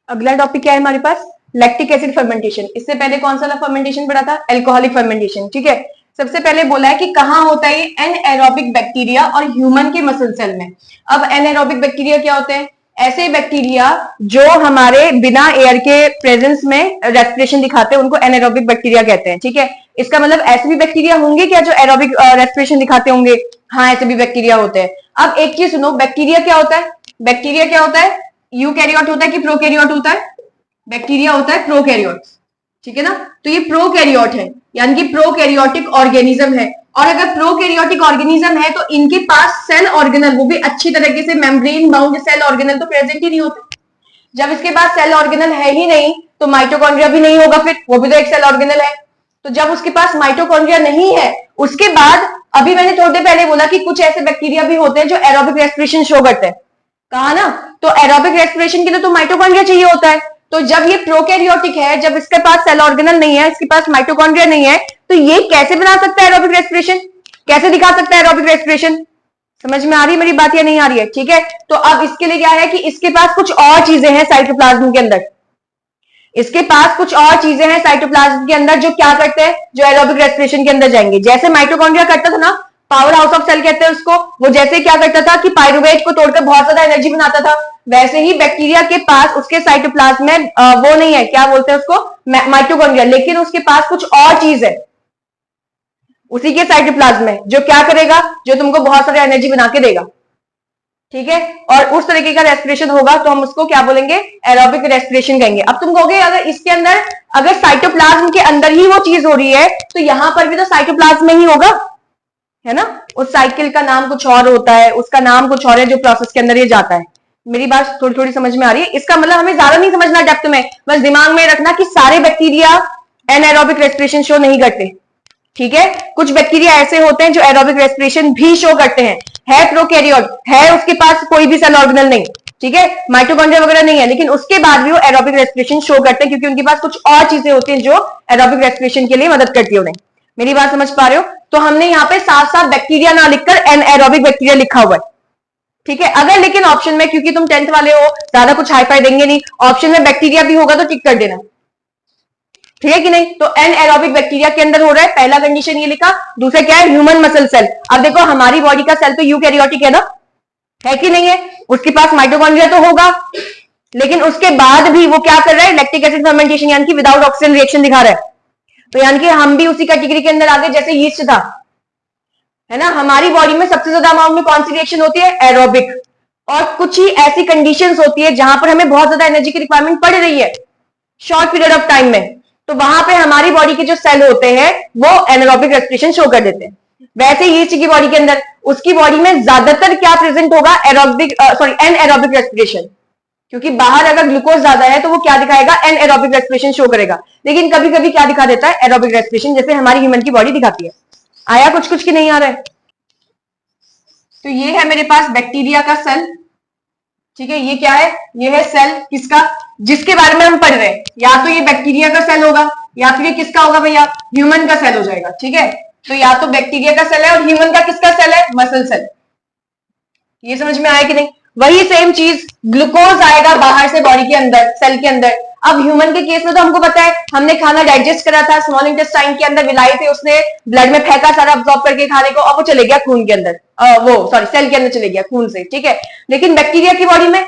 अगला टॉपिक क्या है हमारे पास, लैक्टिक एसिड फर्मेंटेशन। इससे पहले कौन सा फर्मेंटेशन पढ़ा था, अल्कोहलिक फर्मेंटेशन। ठीक है, सबसे पहले बोला है कि कहाँ होता है एनएरोबिक बैक्टीरिया और ह्यूमन के मसल सेल में। अब एनएरोबिक बैक्टीरिया क्या होते हैं, ऐसे बैक्टीरिया जो हमारे बिना एयर के प्रेजेंस में रेस्पिरेशन दिखाते हैं, उनको एनएरोबिक बैक्टीरिया कहते हैं। ठीक है, इसका मतलब ऐसे भी बैक्टीरिया होंगे क्या जो एरोबिक रेस्पिरेशन दिखाते होंगे, हाँ ऐसे भी बैक्टीरिया होते हैं। अब एक चीज सुनो, बैक्टीरिया क्या होता है, बैक्टीरिया क्या होता है, यूकैरियोट होता है कि प्रोकैरियोट होता है, बैक्टीरिया होता है प्रोकैरियोट। ठीक है ना, तो ये प्रोकैरियोट है, यानी कि प्रोकैरियोटिक ऑर्गेनिज्म है। और अगर प्रोकैरियोटिक ऑर्गेनिज्म है तो इनके पास सेल ऑर्गेनल, वो भी अच्छी तरीके से मेम्ब्रेन बाउंड सेल ऑर्गेनल तो प्रेजेंट ही नहीं होते। जब इसके पास सेल ऑर्गेनल है ही नहीं तो माइटोकॉन्ड्रिया भी नहीं होगा, फिर वो भी तो एक सेल ऑर्गेनल है। तो जब उसके पास माइटोकॉन्ड्रिया नहीं है, उसके बाद अभी मैंने थोड़ी देर पहले बोला कि कुछ ऐसे बैक्टीरिया भी होते हैं जो एरोबिक रेस्पिरेशन शो करते हैं, कहा ना। तो एरोबिक रेस्पिरेशन के लिए तो माइटोकॉन्ड्रिया चाहिए होता है। तो जब ये प्रोकैरियोटिक है, जब इसके पास सेल ऑर्गेनल नहीं है, इसके पास माइटोकॉन्ड्रिया नहीं है, तो ये कैसे बना सकता है एरोबिक रेस्पिरेशन, कैसे दिखा सकता है एरोबिक रेस्पिरेशन? समझ में आ रही है मेरी बात या नहीं आ रही है? ठीक है, तो अब इसके लिए क्या है कि इसके पास कुछ और चीजें हैं साइटोप्लाज्म के अंदर, इसके पास कुछ और चीजें हैं साइटोप्लाज्म के अंदर जो क्या करते हैं, जो एरोबिक रेस्पिरेशन के अंदर जाएंगे। जैसे माइटोकॉन्ड्रिया करता था ना, पावर हाउस ऑफ सेल कहते हैं उसको, वो जैसे क्या करता था कि पायरुवेट को तोड़कर बहुत ज्यादा एनर्जी बनाता था, वैसे ही बैक्टीरिया के पास उसके साइटोप्लाज्म में वो नहीं है, क्या बोलते हैं उसको, माइटोकॉन्ड्रिया, लेकिन उसके पास कुछ और चीज है उसी के साइटोप्लाज्म में जो क्या करेगा, जो तुमको बहुत सारी एनर्जी बना के देगा। ठीक है, और उस तरीके का रेस्पिरेशन होगा तो हम उसको क्या बोलेंगे, एरोबिक रेस्पिरेशन कहेंगे। अब तुम कहोगे अगर इसके अंदर, अगर साइटोप्लाज्म के अंदर ही वो चीज हो रही है तो यहां पर भी तो साइटोप्लाज्म में ही होगा, है ना। उस साइकिल का नाम कुछ और होता है, उसका नाम कुछ और है जो प्रोसेस के अंदर ये जाता है। मेरी बात थोड़ी थोड़ी समझ में आ रही है? इसका मतलब हमें ज्यादा नहीं समझना डेप्थ में, बस दिमाग में रखना कि सारे बैक्टीरिया एनाएरोबिक रेस्पिरेशन शो नहीं करते। ठीक है, कुछ बैक्टीरिया ऐसे होते हैं जो एरोबिक रेस्पिरेशन भी शो करते हैं। है प्रोकैरियोट, है उसके पास कोई भी सेल ऑर्गेनल नहीं, ठीक है, माइटोकॉन्ड्रिया वगैरह नहीं है, लेकिन उसके बाद भी वो एरोबिक रेस्पिरेशन शो करते हैं क्योंकि उनके पास कुछ और चीजें होती हैं जो एरोबिक रेस्पिरेशन के लिए मदद करती है उन्हें। मेरी बात समझ पा रहे हो? तो हमने यहाँ पे साफ साफ बैक्टीरिया ना लिखकर एनएरोबिक बैक्टीरिया लिखा हुआ है। ठीक है, अगर लेकिन ऑप्शन में, क्योंकि तुम 10th वाले हो, ज्यादा कुछ हाईफाई देंगे नहीं, ऑप्शन में बैक्टीरिया भी होगा तो टिक कर देना, ठीक है कि नहीं। तो एनएरोबिक बैक्टीरिया के अंदर हो रहा है, पहला कंडीशन ये लिखा। दूसरा क्या है, ह्यूमन मसल सेल। अब देखो हमारी बॉडी का सेल तो यूकैरियोटिक है ना, है कि नहीं है, उसके पास माइटोकॉन्ड्रिया तो होगा, लेकिन उसके बाद भी वो क्या कर रहा है, लैक्टिक एसिड फर्मेंटेशन यानी कि विदाउट ऑक्सीजन रिएक्शन दिखा रहा है। तो यानी कि हम भी उसी कैटेगरी के अंदर आ गए जैसे यीस्ट था, है ना। हमारी बॉडी में सबसे ज्यादा अमाउंट में कौन सी रिएक्शन होती है, एरोबिक। और कुछ ही ऐसी कंडीशंस होती है जहां पर हमें बहुत ज्यादा एनर्जी की रिक्वायरमेंट पड़ रही है शॉर्ट पीरियड ऑफ टाइम में, तो वहां पे हमारी बॉडी के जो सेल होते हैं वो एनारोबिक रेस्पिरेशन शो कर देते हैं। वैसे यीस्ट की बॉडी के अंदर, उसकी बॉडी में ज्यादातर क्या प्रेजेंट होगा, एरोबिक एनएरोबिक रेस्पिरेशन, क्योंकि बाहर अगर ग्लूकोज ज्यादा है तो वो क्या दिखाएगा, एनएरोबिक रेस्पिरेशन शो करेगा। लेकिन कभी कभी क्या दिखा देता है, एरोबिक रेस्पिरेशन, जैसे हमारी ह्यूमन की बॉडी दिखाती है। आया कुछ कुछ की नहीं आ रहा है? तो ये है मेरे पास बैक्टीरिया का सेल, ठीक है। ये क्या है, ये है सेल किसका, जिसके बारे में हम पढ़ रहे हैं। या तो ये बैक्टीरिया का सेल होगा या फिर ये किसका होगा भैया, ह्यूमन का सेल हो जाएगा। ठीक है, तो या तो बैक्टीरिया का सेल है और ह्यूमन का किसका सेल है, मसल सेल। ये समझ में आया कि नहीं? वही सेम चीज, ग्लूकोज आएगा बाहर से बॉडी के अंदर, सेल के अंदर। अब ह्यूमन के केस में तो हमको पता है, हमने खाना डाइजेस्ट करा था, स्मॉल इंटेस्टाइन के अंदर विलाए थे, उसने ब्लड में फेंका सारा अब्सॉर्ब करके खाने को, और वो चले गया खून के अंदर, सेल के अंदर चले गया खून से। ठीक है, लेकिन बैक्टीरिया की बॉडी में,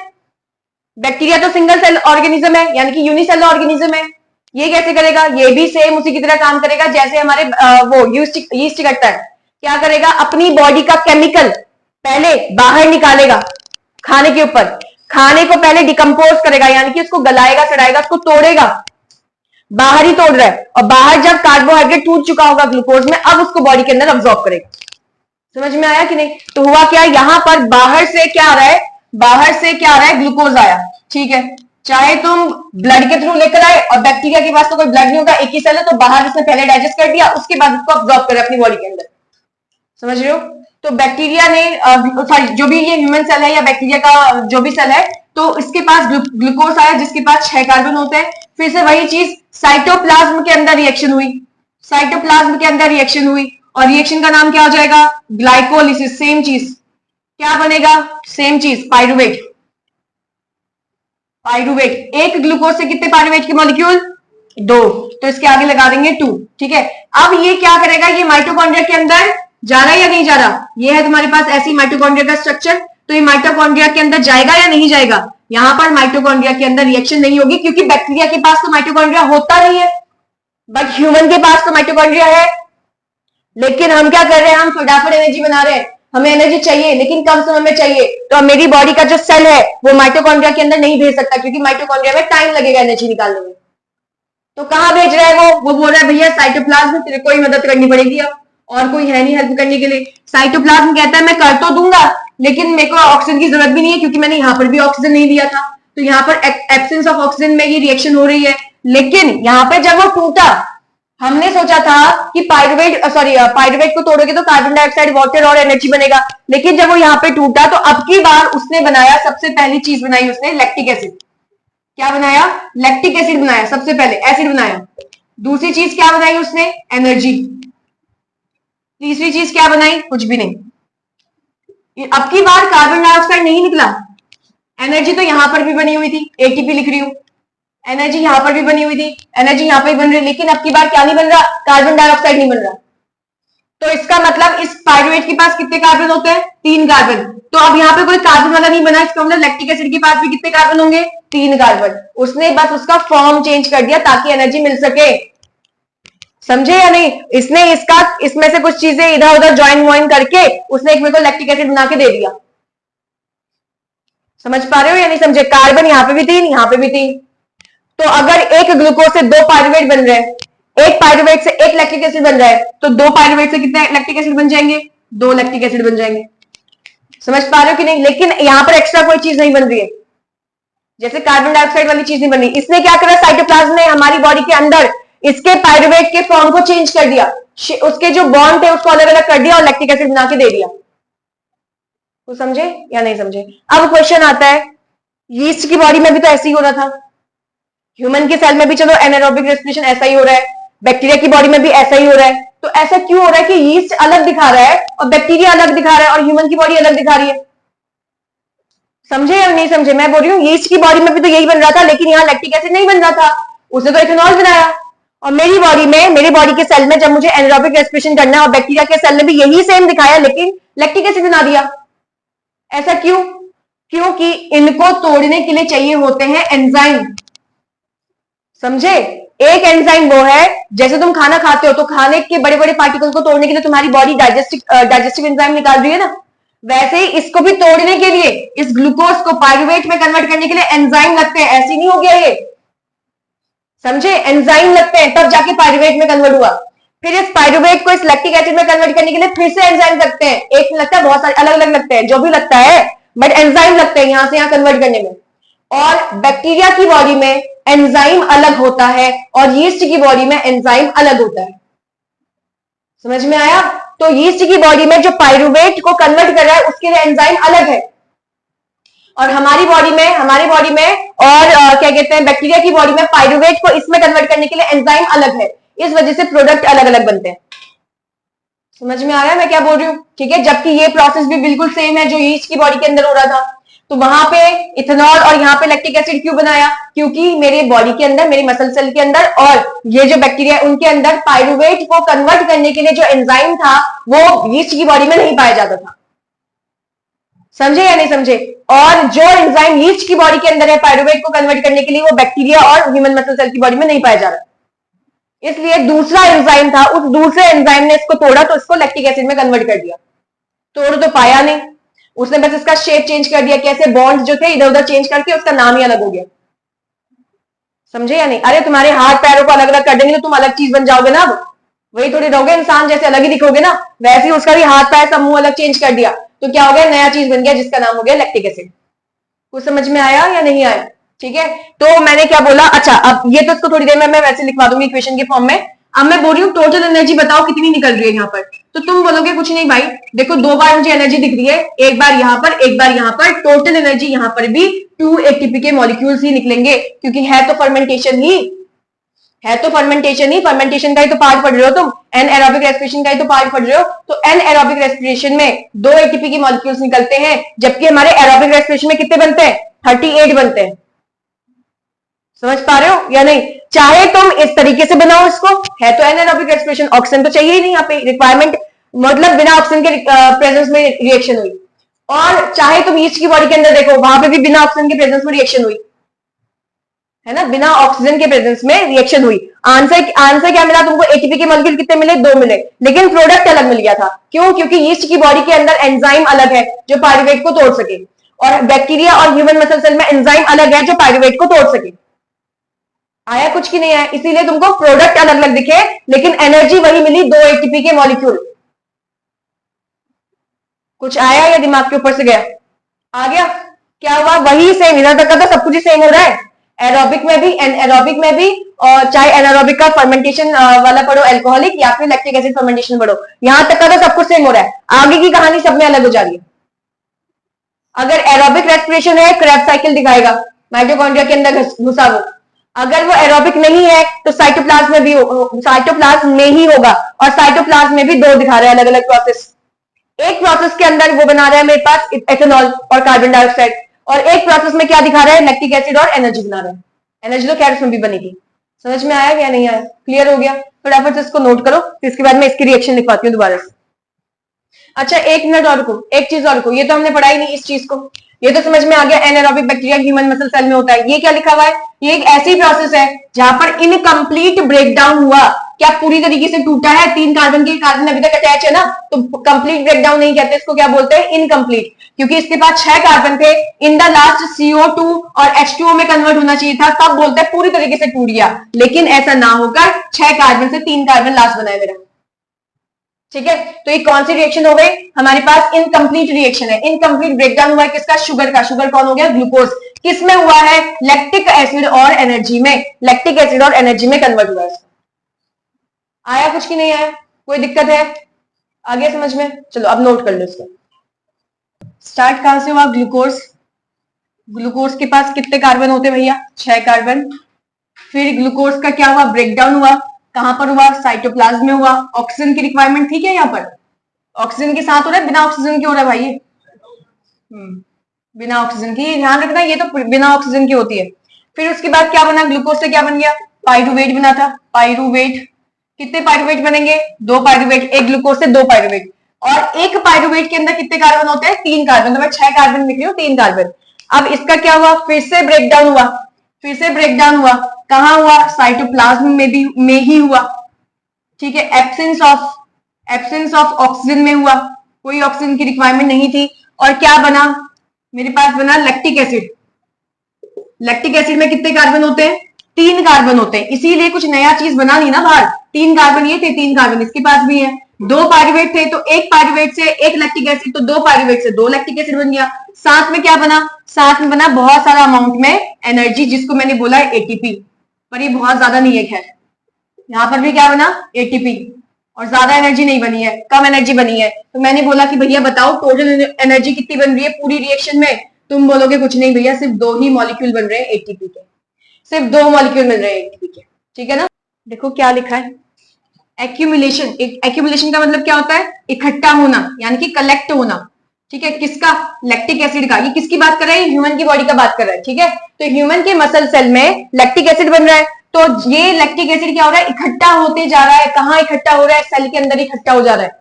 बैक्टीरिया तो सिंगल सेल ऑर्गेनिज्म है, यानी कि यूनिसेल ऑर्गेनिज्म है। ये कैसे करेगा, ये भी सेम उसी की तरह काम करेगा जैसे हमारे वो यीस्ट करता है। क्या करेगा, अपनी बॉडी का केमिकल पहले बाहर निकालेगा, खाने के ऊपर, खाने को पहले डिकम्पोज करेगा, यानी कि उसको गलाएगा, सड़ाएगा, उसको तोड़ेगा, बाहर ही तोड़ रहा है, और बाहर जब कार्बोहाइड्रेट टूट चुका होगा ग्लूकोज में, अब उसको बॉडी के अंदर अब्सॉर्ब करेगा। समझ में आया कि नहीं? तो हुआ क्या, यहां पर बाहर से क्या आ रहा है, बाहर से क्या आ रहा है, ग्लूकोज आया। ठीक है, चाहे तुम ब्लड के थ्रू लेकर आए, और बैक्टीरिया के पास तो कोई ब्लड नहीं होगा, एक ही सेल है, तो बाहर उसने पहले डाइजेस्ट कर दिया, उसके बाद उसको अब्सॉर्ब करे अपनी बॉडी के अंदर। समझ रहे हो? तो बैक्टीरिया ने, सॉरी, जो भी ये ह्यूमन सेल है या बैक्टीरिया का जो भी सेल है, तो इसके पास ग्लूकोज आया जिसके पास 6 कार्बन होते हैं। फिर से वही चीज, साइटोप्लाज्म के अंदर रिएक्शन हुई, साइटोप्लाज्म के अंदर रिएक्शन हुई, और रिएक्शन का नाम क्या हो जाएगा, ग्लाइकोलिसिस। सेम चीज क्या बनेगा, सेम चीज, पायरुवेट। पायरुवेट। एक ग्लूकोज से कितने पायरुवेट के मॉलिक्यूल? 2, तो इसके आगे लगा देंगे 2। ठीक है, अब ये क्या करेगा, ये माइटोकॉन्ड्रिया के अंदर जा रहा है या नहीं जा रहा? ये है तुम्हारे पास ऐसी माइटोकॉन्ड्रिया का स्ट्रक्चर, तो ये माइटोकॉन्ड्रिया के अंदर जाएगा या नहीं जाएगा? यहां पर माइटोकॉन्ड्रिया के अंदर रिएक्शन नहीं होगी, क्योंकि बैक्टीरिया के पास तो माइटोकॉन्ड्रिया होता नहीं है, बट ह्यूमन के पास तो माइटोकॉन्ड्रिया है। लेकिन हम क्या कर रहे हैं, हम फटाफट एनर्जी बना रहे हैं, हमें एनर्जी चाहिए लेकिन कम समय में चाहिए, तो अब मेरी बॉडी का जो सेल है वो माइटोकॉन्ड्रिया के अंदर नहीं भेज सकता, क्योंकि माइटोकॉन्ड्रिया में टाइम लगेगा एनर्जी निकालने में। तो कहां भेज रहा है वो बोल रहा है भैया साइटोप्लाज्म में तेरे को ही मदद करनी पड़ेगी, अब और कोई है नहीं हेल्प करने के लिए। साइटोप्लाज्म कहता है मैं कर तो दूंगा, लेकिन मेरे को ऑक्सीजन की जरूरत भी नहीं है, क्योंकि मैंने यहाँ पर भी ऑक्सीजन नहीं दिया था, तो यहाँ पर एब्सेंस ऑफ ऑक्सीजन में ये रिएक्शन हो रही है। लेकिन यहाँ पे जब वो टूटा, हमने सोचा था कि पायरुवेट को तोड़ोगे तो कार्बन डाइऑक्साइड, वाटर और एनर्जी बनेगा, लेकिन जब वो यहाँ पे टूटा तो अब की बार उसने बनाया, सबसे पहली चीज बनाई उसने लैक्टिक एसिड। क्या बनाया? लैक्टिक एसिड बनाया, सबसे पहले एसिड बनाया। दूसरी चीज क्या बनाई उसने? एनर्जी। तीसरी चीज क्या बनाई? कुछ भी नहीं। अब की बार कार्बन डाइऑक्साइड नहीं निकला, एनर्जी तो यहां पर भी बनी हुई थी, एटीपी लिख रही हूं, एनर्जी यहां पर भी बनी हुई थी, एनर्जी यहां पर भी बन रही, लेकिन अब की बार क्या नहीं बन रहा? कार्बन डाइऑक्साइड नहीं बन रहा। तो इसका मतलब इस पायरुवेट के पास कितने कार्बन होते हैं? 3 कार्बन। तो अब यहाँ पे कोई कार्बन वाला नहीं बना, इसका मतलब लैक्टिक एसिड के पास भी कितने कार्बन होंगे? 3 कार्बन। उसने बस उसका फॉर्म चेंज कर दिया ताकि एनर्जी मिल सके। समझे या नहीं? इसने इसमें से कुछ चीजें इधर उधर ज्वाइन व्वाइन करके उसने एक मेरे को लैक्टिक एसिड बना के दे दिया। समझ पा रहे हो या नहीं समझे? कार्बन यहाँ पे भी 3, यहाँ पे भी 3। तो अगर एक ग्लूकोज से 2 पायरुवेट बन रहे हैं, एक पायरुवेट से 1 लैक्टिक एसिड बन रहा है, तो 2 पायरुवेट से कितने लैक्टिक एसिड बन जाएंगे? 2 लैक्टिक एसिड बन जाएंगे। समझ पा रहे हो कि नहीं? लेकिन यहां पर एक्स्ट्रा कोई चीज नहीं बन रही है, जैसे कार्बन डाइऑक्साइड वाली चीज नहीं बन रही। इसने क्या करा? साइटोप्लाज्म ने हमारी बॉडी के अंदर इसके पायरुवेट के फॉर्म को चेंज कर दिया, उसके जो बॉन्ड थे उसको अलग अलग कर दिया और लैक्टिक एसिड बना के दे दिया। तो समझे या नहीं समझे? अब क्वेश्चन आता है, यीस्ट की बॉडी में भी तो ऐसे ही हो रहा था, ह्यूमन के सेल में भी चलो एनारोबिक रेस्पिरेशन ऐसा ही हो रहा है, बैक्टीरिया की बॉडी में भी ऐसा ही हो रहा है, तो ऐसा क्यों हो रहा है कि यीस्ट अलग दिखा रहा है और बैक्टीरिया अलग दिखा रहा है और ह्यूमन की बॉडी अलग दिखा रही है? समझे या नहीं समझे? मैं बोल रही हूँ यीस्ट की बॉडी में भी तो यही बन रहा था, लेकिन यहाँ लैक्टिक एसिड नहीं बन रहा था, उसने तो इथेनॉल बनाया। और मेरी बॉडी के सेल में जब मुझे एनारोबिक रेस्पिरेशन करना है और बैक्टीरिया के सेल ने भी यही सेम दिखाया, लेकिन लैक्टिक एसिड बना दिया। ऐसा क्यों? क्योंकि इनको तोड़ने के लिए चाहिए होते हैं एंजाइम। समझे? एक एंजाइम वो है, जैसे तुम खाना खाते हो तो खाने के बड़े बड़े पार्टिकल को तोड़ने के लिए तुम्हारी बॉडी डाइजेस्टिव एंजाइम निकाल रही है ना, वैसे ही इसको भी तोड़ने के लिए, इस ग्लूकोज को पायरुवेट में कन्वर्ट करने के लिए एंजाइम लगते हैं। ऐसे नहीं हो गया ये, समझे? एंजाइम लगते हैं तब जाके पायरुवेट में कन्वर्ट हुआ। फिर इस पायरुवेट को इस लैक्टिक एसिड में कन्वर्ट करने के लिए फिर से एंजाइम लगते हैं, एक लगता है, बहुत सारे अलग अलग लगते हैं, जो भी लगता है, बट एंजाइम लगते हैं यहां से यहां कन्वर्ट करने में। और बैक्टीरिया की बॉडी में एंजाइम अलग होता है और यीस्ट की बॉडी में एंजाइम अलग होता है। समझ में आया? तो यीस्ट की बॉडी में जो पायरुवेट को कन्वर्ट कर रहा है उसके लिए एंजाइम अलग है, और हमारे बॉडी में और क्या कहते हैं बैक्टीरिया की बॉडी में पायरुवेट को इसमें कन्वर्ट करने के लिए एंजाइम अलग है। इस वजह से प्रोडक्ट अलग अलग बनते हैं। समझ में आ रहा है मैं क्या बोल रही हूँ? ठीक है, जबकि ये प्रोसेस भी बिल्कुल सेम है जो यीस्ट की बॉडी के अंदर हो रहा था। तो वहां पे इथेनॉल और यहाँ पे लैक्टिक एसिड क्यों बनाया? क्योंकि मेरे बॉडी के अंदर, मेरे मसल सेल के अंदर और ये जो बैक्टीरिया उनके अंदर पायरुवेट को कन्वर्ट करने के लिए जो एंजाइम था वो यीस्ट की बॉडी में नहीं पाया जाता था। समझे या नहीं समझे? और जो एंजाइम यीस्ट की बॉडी के अंदर है पायरुवेट को कन्वर्ट करने के लिए, वो बैक्टीरिया और ह्यूमन मसल सेल की बॉडी में नहीं पाया जा रहा। इसलिए दूसरा एंजाइम था, उस दूसरे एंजाइम ने इसको तोड़ा तो इसको लैक्टिक एसिड में कन्वर्ट कर दिया। तोड़ तो पाया नहीं, उसने बस इसका शेप चेंज कर दिया, कैसे बॉन्ड जो थे इधर उधर चेंज करके उसका नाम ही अलग हो गया। समझे या नहीं? अरे तुम्हारे हाथ पैरों को अलग अलग कर देंगे तो तुम अलग चीज बन जाओगे ना, अब वही थोड़ी रहोगे, इंसान जैसे अलग ही दिखोगे ना, वैसे ही उसका भी हाथ पैर सब मुंह अलग चेंज कर दिया तो क्या हो गया? नया चीज बन गया जिसका नाम हो गया लैक्टिक एसिड। कुछ समझ में आया या नहीं आया? ठीक है, तो मैंने क्या बोला, अच्छा अब ये तो इसको थोड़ी देर में मैं वैसे लिखवा दूंगी इक्वेशन के फॉर्म में। अब मैं बोल रही हूँ टोटल एनर्जी बताओ कितनी निकल रही है यहाँ पर, तो तुम बोलोगे कुछ नहीं भाई, देखो 2 बार मुझे एनर्जी दिख रही है, एक बार यहाँ पर एक बार यहाँ पर, टोटल एनर्जी यहाँ पर भी 2 ATP के मॉलिक्यूल्स ही निकलेंगे, क्योंकि है तो फर्मेंटेशन ही, फर्मेंटेशन का ही तो पार्ट पढ़ रहे हो तुम, एनएरोबिक रेस्पिरेशन का ही तो पार्ट पढ़ रहे हो। तो एनएरोबिक रेस्पिरेशन में 2 ATP की मॉलिक्यूल्स निकलते हैं, जबकि हमारे एरोबिक रेस्पिरेशन में कितने बनते हैं? 38 बनते हैं। समझ पा रहे हो या नहीं? चाहे तुम इस तरीके से बनाओ इसको, है तो एनारोबिक रेस्पिरेशन, ऑक्सीजन तो चाहिए ही नहीं यहाँ पे, रिक्वायरमेंट मतलब बिना ऑक्सीजन के प्रेजेंस में रिएक्शन हुई। और चाहे तुम ईस्ट की बॉडी के अंदर देखो, वहां पे भी बिना ऑक्सीजन के प्रेजेंस में रिएक्शन हुई, है ना, बिना ऑक्सीजन के प्रेजेंस में रिएक्शन हुई। आंसर क्या मिला तुमको? एटीपी के मॉलिक्यूल कितने मिले? 2 मिले, लेकिन प्रोडक्ट अलग मिल गया था। क्यों? क्योंकि ईस्ट की बॉडी के अंदर एंजाइम अलग है जो पायरुवेट को तोड़ सके, और बैक्टीरिया और ह्यूमन मसल सेल में एंजाइम अलग है जो पायरुवेट को तोड़ सके। आया कुछ की नहीं आया? इसीलिए तुमको प्रोडक्ट अलग अलग दिखे, लेकिन एनर्जी वही मिली, 2 एटीपी के मॉलिक्यूल। कुछ आया या दिमाग के ऊपर से गया? आ गया? क्या हुआ? वही सेम, इधर तक का तो सब कुछ ही सेम हो रहा है, एरोबिक में भी, एनारोबिक में भी। और चाहे एनारोबिक का फर्मेंटेशन वाला पढ़ो एल्कोहलिक, या फिर लैक्टिक एसिड फर्मेंटेशन पढ़ो, यहां तक का तो सब कुछ सेम हो रहा है। आगे की कहानी सब में अलग हो जा रही है। अगर एरोबिक रेस्पिरेशन है, क्रेब्स साइकिल दिखाएगा, माइटोकॉन्ड्रिया के अंदर घुसा वो। अगर वो एरोबिक नहीं है तो साइटोप्लाज्म में भी, साइटोप्लाज्म में ही होगा, और साइटोप्लाज्म में भी 2 दिखा रहा है अलग अलग प्रोसेस। एक प्रोसेस के अंदर वो बना रहा है मेरे पास एथेनॉल और कार्बन डाइऑक्साइड, और एक प्रोसेस में क्या दिखा रहा है? लैक्टिक एसिड और एनर्जी बना रहा है। एनर्जी तो खैर उसमें भी बनी थी। समझ में आया या नहीं आया? क्लियर हो गया? फटाफट से इसको नोट करो, फिर इसके बाद मैं इसकी रिएक्शन लिखवाती हूँ दोबारा से। अच्छा, 1 मिनट और रुको, एक चीज और रुको, ये तो हमने पढ़ा ही नहीं इस चीज को, ये तो समझ में आ गया anaerobic bacteria human muscle cell में होता है। ये क्या लिखा हुआ है? ये एक ऐसी प्रोसेस है जहां पर इनकम्प्लीट ब्रेकडाउन हुआ। क्या पूरी तरीके से टूटा है? 3 कार्बन के कार्बन अभी तक अटैच है ना, तो कंप्लीट ब्रेकडाउन नहीं कहते इसको, क्या बोलते हैं? इनकम्प्लीट। क्योंकि इसके पास 6 कार्बन थे, इन द लास्ट CO2 और H2O में कन्वर्ट होना चाहिए था, तब बोलते हैं पूरी तरीके से टूट गया। लेकिन ऐसा ना होकर 6 कार्बन से 3 कार्बन लास्ट बनाए मेरा। ठीक है, तो ये कौन सी रिएक्शन हो गई? हमारे पास इनकम्प्लीट रिएक्शन है। इनकम्प्लीट ब्रेकडाउन हुआ है किसका? शुगर का। शुगर कौन हो गया? ग्लूकोज। किसमें हुआ है? लैक्टिक एसिड और एनर्जी में। लैक्टिक एसिड और एनर्जी में कन्वर्ट हुआ है। आया कुछ की नहीं आया? कोई दिक्कत है? आ गया समझ में? चलो अब नोट कर लो इसको। स्टार्ट कहां से हुआ? ग्लूकोज। ग्लूकोज के पास कितने कार्बन होते भैया? 6 कार्बन। फिर ग्लूकोज का क्या हुआ? ब्रेकडाउन हुआ। कहां पर हुआ? साइटोप्लाज्म में हुआ। ऑक्सीजन की रिक्वायरमेंट थी क्या यहाँ पर? ऑक्सीजन के साथ हो रहा है, बिना ऑक्सीजन के हो रहा है भाई ये? बिना ऑक्सीजन की, ध्यान रखना, ये तो बिना ऑक्सीजन की होती है। फिर उसके बाद क्या बना? ग्लूकोज से क्या बन गया? पाइरुवेट बना था। पाइरुवेट, कितने पाइरुवेट बनेंगे? 2 पाइरुवेट। एक ग्लूकोज से 2 पाइरुवेट। और एक पाइरुवेट के अंदर कितने कार्बन होते हैं? 3 कार्बन। तो मैं 6 कार्बन लिख रही हूँ, 3 कार्बन। अब इसका क्या हुआ? फिर से ब्रेकडाउन हुआ। फिर से ब्रेकडाउन हुआ। कहां हुआ? साइटोप्लाज्म में ही हुआ। ठीक है, एब्सेंस ऑफ ऑक्सीजन में हुआ। कोई ऑक्सीजन की रिक्वायरमेंट नहीं थी। और क्या बना? मेरे पास बना लैक्टिक एसिड। लैक्टिक एसिड में कितने कार्बन होते हैं? 3 कार्बन होते हैं। इसीलिए कुछ नया चीज बना नहीं ना बाहर। 3 कार्बन ये थे, 3 कार्बन इसके पास भी है। 2 पाइरुवेट थे, तो एक पाइरुवेट से एक लैक्टिक एसिड, तो 2 पाइरुवेट से 2 लैक्टिक एसिड बन गया। साथ में क्या बना? साथ में बना बहुत सारा अमाउंट में एनर्जी, जिसको मैंने बोला है एटीपी, पर ये बहुत ज्यादा नहीं है। खैर यहां पर भी क्या बना? एटीपी। और ज्यादा एनर्जी नहीं बनी है, कम एनर्जी बनी है। तो मैंने बोला कि भैया बताओ टोटल एनर्जी कितनी बन रही है पूरी रिएक्शन में? तुम बोलोगे कुछ नहीं भैया, सिर्फ 2 ही मॉलिक्यूल बन रहे हैं एटीपी के, सिर्फ 2 मॉलिक्यूल मिल रहे हैं एटीपी के। ठीक है ना? देखो क्या लिखा है, एक्यूमुलेशन। एक्यूमुलेशन का मतलब क्या होता है? इकट्ठा होना, यानी कि कलेक्ट होना। ठीक है, किसका? लैक्टिक एसिड का। ये किसकी बात कर रहा है? ह्यूमन की बॉडी का बात कर रहा है। ठीक है, तो ह्यूमन के मसल सेल में लैक्टिक एसिड बन रहा है, तो ये लैक्टिक एसिड क्या हो रहा है? इकट्ठा होते जा रहा है। कहां इकट्ठा हो रहा है? सेल के अंदर इकट्ठा हो जा रहा है।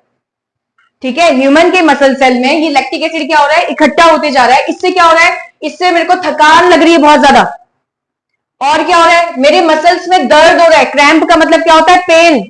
ठीक है, ह्यूमन के मसल सेल में ये लैक्टिक एसिड क्या हो रहा है? इकट्ठा होते जा रहा है। इससे क्या हो रहा है? इससे मेरे को थकान लग रही है बहुत ज्यादा। और क्या हो रहा है? मेरे मसल्स में दर्द हो रहा है। क्रैम्प का मतलब क्या होता है? पेन।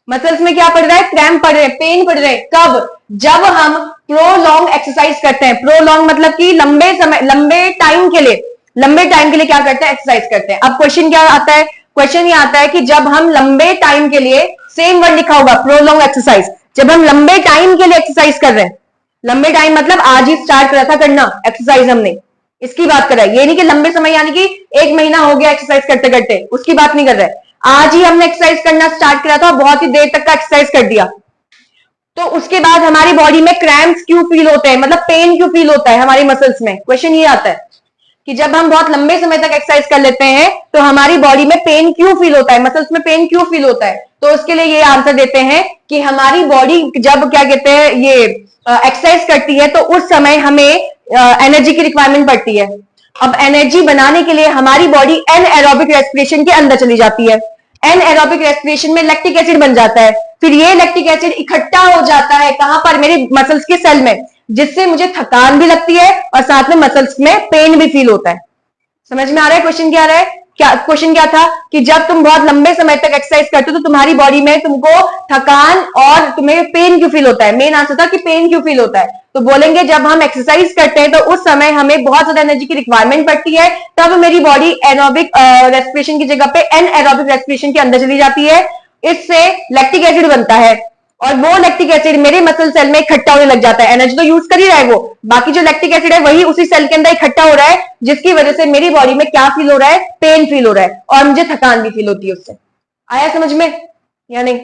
मसल्स में क्या पड़ रहा है? क्रैम्प पड़ रहे हैं, पेन पड़ रहे हैं। कब? जब हम प्रोलॉन्ग एक्सरसाइज करते हैं। प्रोलॉन्ग मतलब कि लंबे समय, लंबे टाइम के लिए क्या करते हैं? एक्सरसाइज करते हैं। अब क्वेश्चन क्या आता है? क्वेश्चन ये आता है कि जब हम लंबे टाइम के लिए, सेम वर्ड लिखा होगा प्रोलॉन्ग एक्सरसाइज, जब हम लंबे टाइम के लिए एक्सरसाइज कर रहे हैं, लंबे टाइम मतलब आज ही स्टार्ट करा था करना एक्सरसाइज हमने, इसकी बात कर रहा है। ये नहीं कि लंबे समय यानी कि 1 महीना हो गया एक्सरसाइज करते करते, उसकी बात नहीं कर रहा है। आज ही हमने एक्सरसाइज करना स्टार्ट करा था, बहुत ही देर तक का एक्सरसाइज कर दिया, तो उसके बाद हमारी बॉडी में क्रैम्प्स क्यों फील होते हैं, मतलब पेन क्यों फील होता है हमारी मसल्स में? क्वेश्चन ये आता है कि जब हम बहुत लंबे समय तक एक्सरसाइज कर लेते हैं तो हमारी बॉडी में पेन क्यों फील होता है, मसल्स में पेन क्यों फील होता है? तो उसके लिए ये आंसर देते हैं कि हमारी बॉडी जब क्या कहते हैं ये एक्सरसाइज करती है तो उस समय हमें एनर्जी की रिक्वायरमेंट पड़ती है। अब एनर्जी बनाने के लिए हमारी बॉडी एनएरोबिक रेस्पिरेशन के अंदर चली जाती है। एनएरोबिक रेस्पिरेशन में लैक्टिक एसिड बन जाता है, फिर ये लैक्टिक एसिड इकट्ठा हो जाता है कहां पर, मेरे मसल्स के सेल में, जिससे मुझे थकान भी लगती है और साथ में मसल्स में पेन भी फील होता है। समझ में आ रहा है क्वेश्चन क्या आ रहा है? क्या क्वेश्चन क्या था कि जब तुम बहुत लंबे समय तक एक्सरसाइज करते हो तो तुम्हारी बॉडी में तुमको थकान और तुम्हें पेन क्यों फील होता है? मेन आंसर था कि पेन क्यों फील होता है। तो बोलेंगे जब हम एक्सरसाइज करते हैं तो उस समय हमें बहुत ज्यादा एनर्जी की रिक्वायरमेंट पड़ती है, तब मेरी बॉडी एरोबिक रेस्पिरेशन की जगह पे एनएरोबिक रेस्पिरेशन के अंदर चली जाती है, इससे लैक्टिक एसिड बनता है और वो लैक्टिक एसिड मेरे मसल सेल में इकट्ठा होने लग जाता है। एनर्जी तो यूज कर ही रहा है वो, बाकी जो लैक्टिक एसिड है वही उसी सेल के अंदर इकट्ठा हो रहा है, जिसकी वजह से मेरी बॉडी में क्या फील हो रहा है? पेन फील हो रहा है और मुझे थकान भी फील होती है उससे। आया समझ में या नहीं?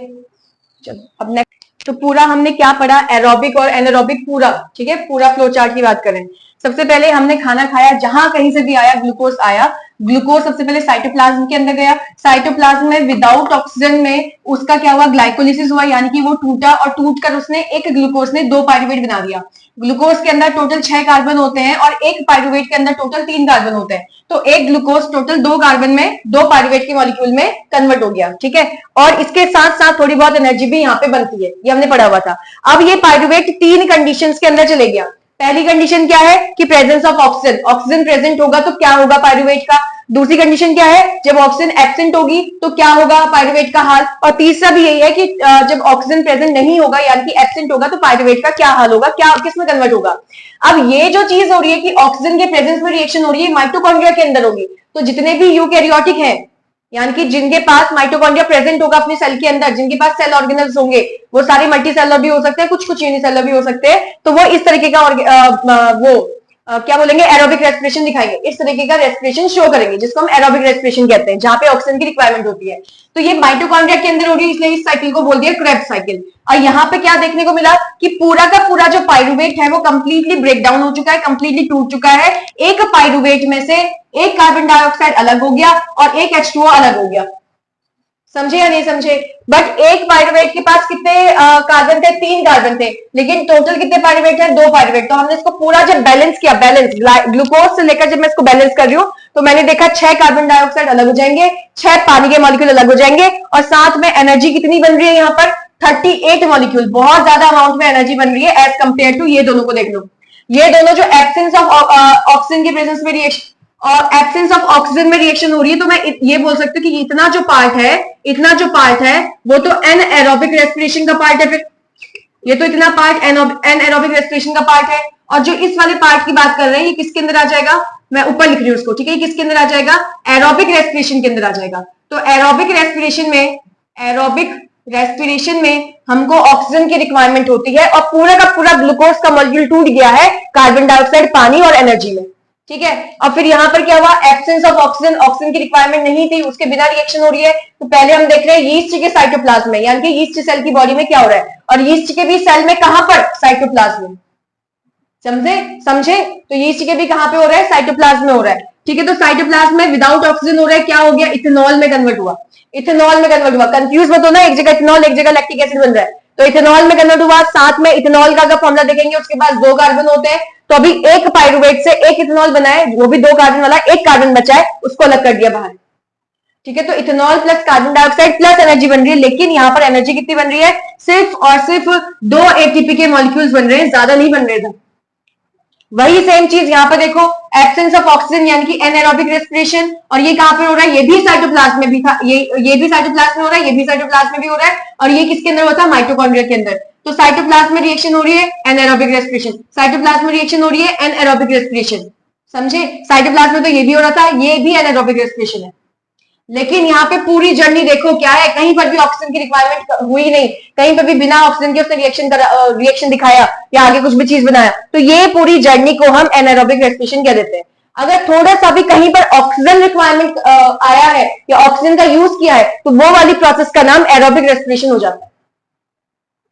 चलो अब नेक्स्ट, तो पूरा हमने क्या पढ़ा? एरोबिक और एनारोबिक पूरा, ठीक है, पूरा फ्लो चार्ट की बात करें। सबसे पहले हमने खाना खाया, जहां कहीं से भी आया ग्लूकोज आया, ग्लूकोज सबसे पहले साइटोप्लाज्म के अंदर गया, साइटोप्लाज्म में विदाउट ऑक्सीजन में उसका क्या हुआ? ग्लाइकोलिसिस हुआ, यानी कि वो टूटा और टूटकर उसने एक ग्लूकोज ने 2 पायरुवेट बना दिया। ग्लूकोज के अंदर टोटल 6 कार्बन होते हैं और एक पायरुवेट के अंदर टोटल 3 कार्बन होते हैं, तो एक ग्लूकोज टोटल 2 कार्बन में 2 पायरुवेट के मॉलिक्यूल में कन्वर्ट हो गया, ठीक है। और इसके साथ साथ थोड़ी बहुत एनर्जी भी यहाँ पे बनती है, ये हमने पढ़ा हुआ था। अब ये पायरुवेट 3 कंडीशंस के अंदर चले गया। पहली कंडीशन क्या है कि presence of oxygen, oxygen present होगा तो क्या होगा पायरुवेट का। दूसरी कंडीशन क्या है, जब ऑक्सीजन एब्सेंट होगी तो क्या होगा पायरुवेट का हाल। और तीसरा भी यही है कि जब ऑक्सीजन प्रेजेंट नहीं होगा यानी कि एब्सेंट होगा तो पायरुवेट का क्या हाल होगा, क्या किस में कन्वर्ट होगा। अब ये जो चीज हो रही है कि ऑक्सीजन के प्रेजेंस में रिएक्शन हो रही है, माइटोकॉन्ड्रिया के अंदर होगी। तो जितने भी यूकैरियोटिक हैं, यानी कि जिनके पास माइटोकॉन्ड्रिया प्रेजेंट होगा अपने सेल के अंदर, जिनके पास सेल ऑर्गेनल्स होंगे, वो सारे मल्टी सेलर भी हो सकते हैं, कुछ कुछ यूनिसेलर भी हो सकते हैं, तो वो इस तरीके का क्या बोलेंगे, एरोबिक रेस्पिरेशन दिखाएंगे, इस तरीके का रेस्पिरेशन शो करेंगे, जिसको हम एरोबिक रेस्पिरेशन कहते हैं, जहां पे ऑक्सीजन की रिक्वायरमेंट होती है। तो ये माइटोकॉन्ड्रिया के अंदर हो रही है, इसलिए इस साइकिल को बोल दिया क्रेब्स साइकिल। और यहाँ पे क्या देखने को मिला कि पूरा का पूरा जो पायरुवेट है वो कंप्लीटली ब्रेक डाउन हो चुका है, कंप्लीटली टूट चुका है। एक पायरुवेट में से एक कार्बन डाइऑक्साइड अलग हो गया और एक H2O अलग हो गया। समझे या नहीं समझे? बट एक पायरुवेट के पास कितने कार्बन थे? 3 कार्बन थे, लेकिन टोटल कितने पायरुवेट है? 2 पायरुवेट। तो हमने इसको पूरा जब बैलेंस किया, बैलेंस ग्लूकोज से लेकर जब मैं इसको बैलेंस कर रही हूँ तो मैंने देखा 6 कार्बन डाइऑक्साइड अलग हो जाएंगे, 6 पानी के मॉलिक्यूल अलग हो जाएंगे और साथ में एनर्जी कितनी बन रही है यहाँ पर? 38 मॉलिक्यूल। बहुत ज्यादा अमाउंट में एनर्जी बन रही है एज कंपेयर टू ये दोनों को देख लो। ये दोनों जो एब्सेंस ऑफ ऑक्सीजन के प्रेजेंस में रिएक्शन और एब्सेंस ऑफ ऑक्सीजन में रिएक्शन हो रही है, तो मैं ये बोल सकती हूँ कि इतना जो पार्ट है वो तो एनएरोबिक रेस्पिरेशन का पार्ट है। फिर ये तो इतना पार्ट एनएरोबिक रेस्पिरेशन का पार्ट है। और जो इस वाले पार्ट की बात कर रहे हैं ये किसके अंदर आ जाएगा? मैं ऊपर लिख रही हूँ उसको, ठीक है। किसके अंदर आ जाएगा? एरोबिक रेस्पिरेशन के अंदर आ जाएगा। तो एरोबिक रेस्पिरेशन में हमको ऑक्सीजन की रिक्वायरमेंट होती है और पूरा का पूरा ग्लूकोज का मॉलिक्यूल टूट गया है कार्बन डाइऑक्साइड, पानी और एनर्जी में, ठीक है। अब फिर यहाँ पर क्या हुआ? एब्सेंस ऑफ ऑक्सीजन, ऑक्सीजन की रिक्वायरमेंट नहीं थी, उसके बिना रिएक्शन हो रही है। तो पहले हम देख रहे हैं यीस्ट के साइटोप्लाज्म में, यानी कि यीस्ट सेल की बॉडी में क्या हो रहा है, और यीस्ट के भी सेल में कहां पर? साइटोप्लाज्म में। समझे? तो यीस्ट के भी कहां पे हो रहा है? साइटोप्लाज्म में हो रहा है, ठीक है। तो साइटोप्लाज्म में विदाउट ऑक्सीजन हो रहा है, क्या हो गया? इथेनॉल में कन्वर्ट हुआ। कंफ्यूज मत होना, एक जगह इथेनॉल एक जगह लैक्टिक एसिड बन रहा है। तो इथेनॉल में कन्वर्ट हुआ, साथ में इथेनॉल का अगर फॉर्मूला देखेंगे उसके पास 2 कार्बन होते हैं, तो अभी एक पायरुवेट से एक इथेनॉल बना है, वो भी 2 कार्बन वाला, एक कार्बन बचा है, उसको अलग कर दिया बाहर, ठीक है। तो ethanol plus carbon dioxide plus energy बन रही है, लेकिन यहाँ पर एनर्जी कितनी बन रही है? सिर्फ और सिर्फ 2 एटीपी के मॉलिक्यूल्स बन रहे हैं, ज्यादा नहीं बन रहे थे। वही सेम चीज यहाँ पे देखो, एब्सेंस ऑफ ऑक्सीजन यानी कि एनारोबिक रेस्पिरेशन, और ये कहां पे हो रहा है? ये भी साइटोप्लाज्म में भी था, ये भी साइटोप्लाज्म में हो रहा है, ये भी साइटोप्लाज्म में भी हो रहा है, और ये किसके अंदर होता है? माइटोकॉन्ड्रिया के अंदर। तो साइटोप्लाज्म में रिएक्शन हो रही है एनारोबिक रेस्पिरेशन, साइटोप्लाज्म में रिएक्शन हो रही है एनारोबिक रेस्पिरेशन। समझे? साइटोप्लाज्म में तो ये भी हो रहा था, ये भी एनारोबिक रेस्पिरेशन है। लेकिन यहाँ पे पूरी जर्नी देखो क्या है, कहीं पर भी ऑक्सीजन की रिक्वायरमेंट हुई नहीं, कहीं पर भी बिना ऑक्सीजन के उसने रिएक्शन दिखाया या आगे कुछ भी चीज बनाया। तो ये पूरी जर्नी को हम एनारोबिक रेस्पिरेशन कह देते हैं। अगर थोड़ा सा भी कहीं पर ऑक्सीजन रिक्वायरमेंट आया है या ऑक्सीजन का यूज किया है, तो वो वाली प्रोसेस का नाम एरोबिक रेस्पिरेशन हो जाता है।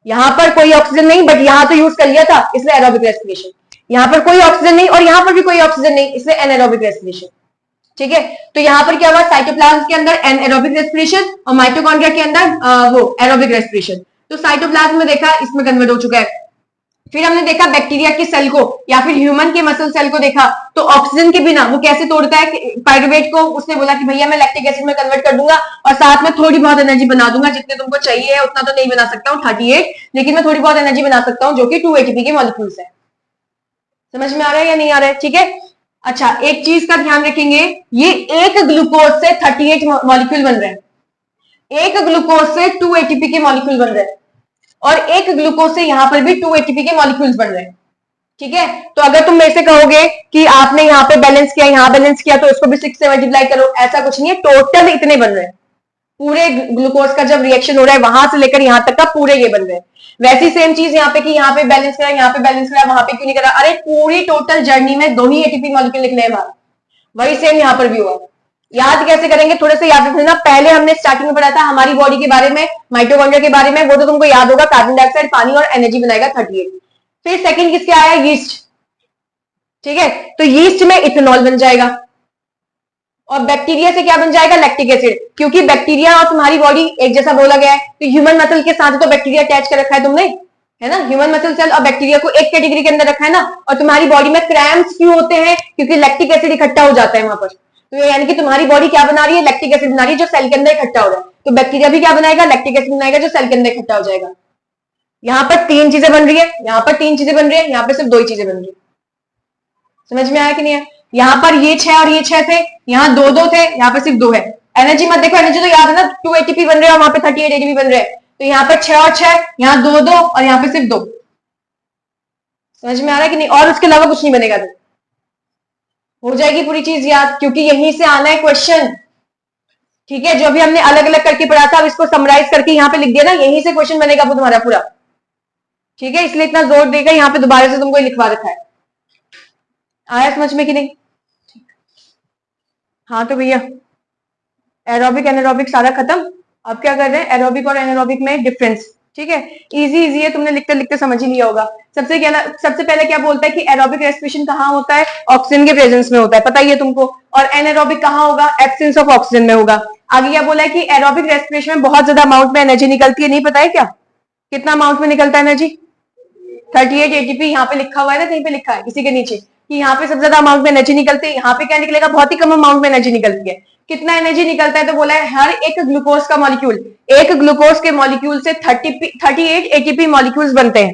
यहां पर कोई ऑक्सीजन नहीं, बट यहां तो यूज कर लिया था, इसलिए एरोबिक रेस्पिरेशन। यहां पर कोई ऑक्सीजन नहीं और यहां पर भी कोई ऑक्सीजन नहीं, इसलिए एनारोबिक रेस्पिरेशन, ठीक है। तो यहां पर क्या हुआ? साइटोप्लाज्म के अंदर एनारोबिक रेस्पिरेशन और माइटोकॉन्ड्रिया के अंदर वो एरोबिक रेस्पिरेशन। तो साइटोप्लाज्म में देखा, इसमें कन्वर्ट हो चुका है। फिर हमने देखा बैक्टीरिया के सेल को या फिर ह्यूमन के मसल सेल को देखा, तो ऑक्सीजन के बिना वो कैसे तोड़ता है पायरुवेट को। उसने बोला कि भैया मैं लैक्टिक एसिड में कन्वर्ट कर दूंगा और साथ में थोड़ी बहुत एनर्जी बना दूंगा, जितने तुमको चाहिए है उतना तो नहीं बना सकता हूँ 38, लेकिन मैं थोड़ी बहुत एनर्जी बना सकता हूँ जो कि 2 ATP के मॉलिक्यूल्स है। समझ में आ रहा है या नहीं आ रहा है? ठीक है। अच्छा, एक चीज का ध्यान रखेंगे, ये एक ग्लूकोज से 38 मॉलिक्यूल बन रहे हैं, एक ग्लूकोज से 2 ATP के मॉलिक्यूल बन रहे हैं और एक ग्लूकोज से यहां पर भी 2 ATP के मॉलिक्यूल्स बन रहे हैं। ठीक है, तो अगर तुम मेरे से कहोगे कि आपने यहाँ पे बैलेंस किया, यहाँ बैलेंस किया, तो इसको भी 6 से मल्टीप्लाई करो, ऐसा कुछ नहीं है, टोटल इतने बन रहे हैं। पूरे ग्लूकोज का जब रिएक्शन हो रहा है वहां से लेकर यहां तक का पूरे ये बन रहे हैं। वैसी सेम चीज यहाँ पे कि यहाँ पे बैलेंस करा, यहाँ पे बैलेंस करा, वहां पे क्यों नहीं करा? अरे पूरी टोटल जर्नी में 2 ही ATP मॉलिक्यूल निकले हैं बाहर। वही सेम यहाँ पर भी हुआ। याद कैसे करेंगे? थोड़े से याद रखना। पहले हमने स्टार्टिंग में पढ़ा था हमारी बॉडी के बारे में, माइटोकॉन्ड्रिया के बारे में, वो तो तुमको याद होगा, कार्बन डाइऑक्साइड, पानी और एनर्जी बनाएगा 38। फिर सेकंड किसके आया? यीस्ट। ठीक है, तो यीस्ट में इथेनॉल बन जाएगा और बैक्टीरिया से क्या बन जाएगा? Lactic acid. क्योंकि बैक्टीरिया और तुम्हारी बॉडी एक जैसा बोला गया है, तो ह्यूमन मसल के साथ तो बैक्टीरिया अटैच कर रखा है तुमने, है ना? ह्यूमन मसल सेल और बैक्टीरिया को एक कैटेगरी के अंदर रखा है ना। और तुम्हारी बॉडी में क्रैम्प्स क्यों होते हैं? क्योंकि लैक्टिक एसिड इकट्ठा हो जाता है वहां पर। तो यानी कि तुम्हारी बॉडी क्या बना रही है? लैक्टिक एसिड बना रही है जो सेल के अंदर इकट्ठा हो रहा है। तो बैक्टीरिया भी क्या बनाएगा? लैक्टिक एसिड बनाएगा जो सेल के अंदर इकट्ठा हो जाएगा। यहाँ पर 3 चीजें बन रही है, यहाँ पर 3 चीजें बन रही है, यहाँ पर सिर्फ 2 ही चीजें बन रही है। समझ में आया कि नहीं है? यहाँ पर ये 6 और ये 6 थे, यहाँ 2-2 थे, यहाँ पर सिर्फ 2 है। एनर्जी मत देखो, एनर्जी तो याद है ना, 2 ATP बन रहे हैं और वहां पे 38 ATP बन रहे हैं। तो यहाँ पर 6 और 6, यहाँ 2-2 और यहाँ पे सिर्फ 2। समझ में आ रहा है कि नहीं? और उसके अलावा कुछ नहीं बनेगा। तो हो जाएगी पूरी चीज याद, क्योंकि यहीं से आना है क्वेश्चन। ठीक है, जो अभी हमने अलग अलग करके पढ़ा था, अब इसको समराइज करके यहाँ पे लिख दिया ना, यहीं से क्वेश्चन बनेगा वो तुम्हारा पूरा। ठीक है, इसलिए इतना जोर देकर यहाँ पे दोबारा से तुमको लिखवा रखा है। आया समझ में कि नहीं? हाँ तो भैया एरोबिक एनारोबिक सारा खत्म। अब क्या कर रहे हैं? एरोबिक और एनारोबिक में डिफरेंस। ठीक है, इजी इजी है, तुमने लिखते लिखते समझ ही लिया होगा। सबसे पहले क्या बोलता है कि एरोबिक रेस्पिरेशन कहाँ होता है? ऑक्सीजन के प्रेजेंस में होता है, पता ही है तुमको। और एनारोबिक कहाँ होगा? एब्सेंस ऑफ ऑक्सीजन में होगा। आगे क्या बोला है कि एरोबिक रेस्पिरेशन में बहुत ज्यादा अमाउंट में एनर्जी निकलती है, नहीं पता है क्या? कितना अमाउंट में निकलता है एनर्जी? 38 ATP। यहाँ पे लिखा हुआ है ना, कहीं पे लिखा है किसी के नीचे कि यहाँ पे सबसे ज्यादा अमाउंट में एनर्जी निकलती है। यहाँ पे क्या निकलेगा? बहुत ही कम अमाउंट में एनर्जी निकलती है। कितना एनर्जी निकलता है? तो बोला है हर एक ग्लूकोज का मॉलिक्यूल, एक ग्लूकोज के मॉलिक्यूल से 38 ATP मॉलिक्यूल्स बनते हैं।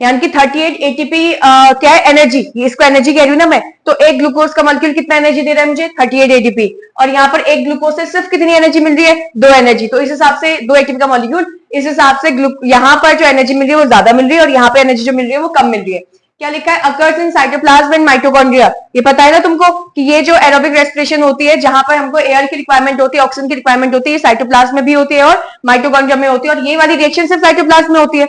यानी कि 38 ATP क्या है? एनर्जी। इसको एनर्जी कह रही हूं ना मैं। तो एक ग्लूकोज का मॉलिक्यूल कितना एनर्जी दे रहा है मुझे? 38 ATP। और यहाँ पर एक ग्लूकोज से सिर्फ कितनी एनर्जी मिल रही है? 2 एनर्जी। तो इस हिसाब से 2 ATP का मॉलिक्यूल, इस हिसाब से यहाँ पर जो एनर्जी मिल रही है वो ज्यादा मिल रही है और यहाँ पे एनर्जी जो मिल रही है वो कम मिल रही है। क्या लिखा है? Occurs in cytoplasm and mitochondria. ये पता है ना तुमको कि ये जो एरोबिक रेस्पिरेशन होती है, जहां पर हमको एयर की रिक्वायरमेंट होती है, ऑक्सीजन की रिक्वायरमेंट होती है, साइटोप्लाज्म में भी होती है और माइटोकॉन्ड्रिया में होती है। और ये वाली रिएक्शन सिर्फ साइटोप्लाज्म में होती है,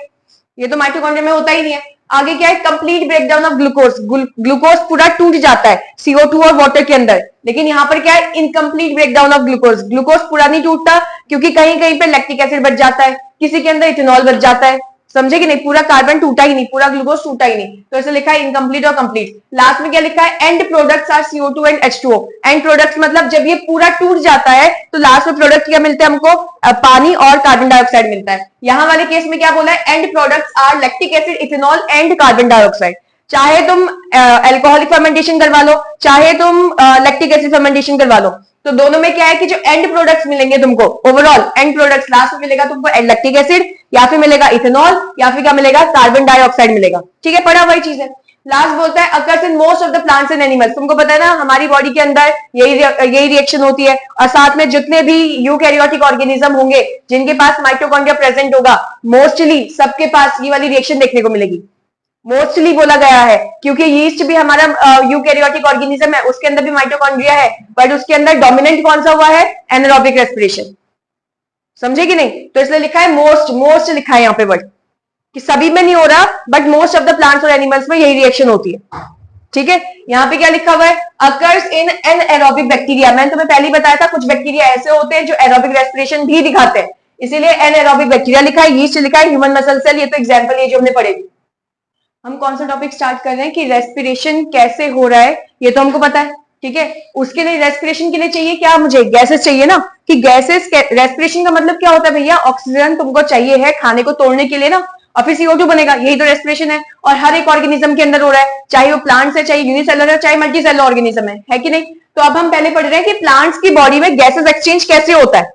ये तो माइटोकॉन्ड्रिया में होता ही नहीं है। आगे क्या है? Complete breakdown of glucose. Glucose पूरा टूट जाता है CO2 और वाटर के अंदर, लेकिन यहाँ पर क्या है? Incomplete breakdown of glucose. Glucose पूरा नहीं टूटता, क्योंकि कहीं कहीं पे लैक्टिक एसिड बच जाता है, किसी के अंदर इथेनॉल बच जाता है। समझे कि नहीं? पूरा कार्बन टूटा ही नहीं, पूरा ग्लूकोज टूटा ही नहीं। तो ऐसे लिखा है इनकम्प्लीट और कंप्लीट। लास्ट में क्या लिखा है? End products are CO2 and H2O। End products मतलब जब ये पूरा टूट जाता है तो लास्ट में प्रोडक्ट क्या मिलते हैं हमको? पानी और कार्बन डाइऑक्साइड मिलता है। यहाँ वाले केस में क्या बोला है? End products are lactic acid, ethanol and carbon dioxide. चाहे तुम अल्कोहलिक फर्मेंटेशन करवा लो, चाहे तुम लैक्टिक एसिड फर्मेंटेशन करवा लो, तो दोनों में क्या है कि जो एंड प्रोडक्ट्स मिलेंगे तुमको, ओवरऑल एंड प्रोडक्ट्स लास्ट में मिलेगा तुमको लैक्टिक एसिड, या फिर मिलेगा इथेनॉल, या फिर क्या मिलेगा? कार्बन डाइऑक्साइड मिलेगा। ठीक है, पढ़ा वही चीज है। लास्ट बोलता है occurs in most of the plants and animals. तुमको पता है ना हमारी बॉडी के अंदर यही रिएक्शन होती है। और साथ में जितने भी यूकैरियोटिक ऑर्गेनिज्म होंगे जिनके पास माइटोकॉन्ड्रिया प्रेजेंट होगा, मोस्टली सबके पास ये वाली रिएक्शन देखने को मिलेगी। मोस्टली बोला गया है क्योंकि यीस्ट भी हमारा यूकैरियोटिक ऑर्गेनिज्म है, उसके अंदर भी माइटोकॉन्ड्रिया है, बट उसके अंदर डोमिनेंट कौन सा हुआ है? Anaerobic respiration. समझे कि नहीं? तो इसलिए लिखा है मोस्ट लिखा है यहाँ पे वर्ड, कि सभी में नहीं हो रहा, but most of the plants और एनिमल्स में यही रिएक्शन होती है। ठीक है, यहाँ पे क्या लिखा हुआ है? Occurs in an aerobic bacteria. मैंने तुम्हें पहले ही बताया था कुछ बैक्टीरिया ऐसे होते हैं जो एरोबिक रेस्पिरेशन भी दिखाते हैं, इसीलिए एन एरोबिक बैक्टीरिया लिखा है, यीस्ट लिखा है, ह्यूमन मसल सेल, ये तो एग्जाम्पल है जो हमने पढ़े। हम कौन सा टॉपिक स्टार्ट कर रहे हैं कि रेस्पिरेशन कैसे हो रहा है, ये तो हमको पता है। ठीक है, उसके लिए रेस्पिरेशन के लिए चाहिए क्या? मुझे गैसेस चाहिए ना, कि गैसेस, रेस्पिरेशन का मतलब क्या होता है भैया? ऑक्सीजन तुमको चाहिए है खाने को तोड़ने के लिए ना, और फिर CO2 बनेगा, यही तो रेस्पिरेशन है। और हर एक ऑर्गेनिज्म के अंदर हो रहा है, चाहे वो प्लांट्स है, चाहे यूनिसेलुलर है, चाहे मल्टीसेलुलर ऑर्गेनिज्म है कि नहीं। तो अब हम पहले पढ़ रहे हैं कि प्लांट्स की बॉडी में गैसेस एक्सचेंज कैसे होता है।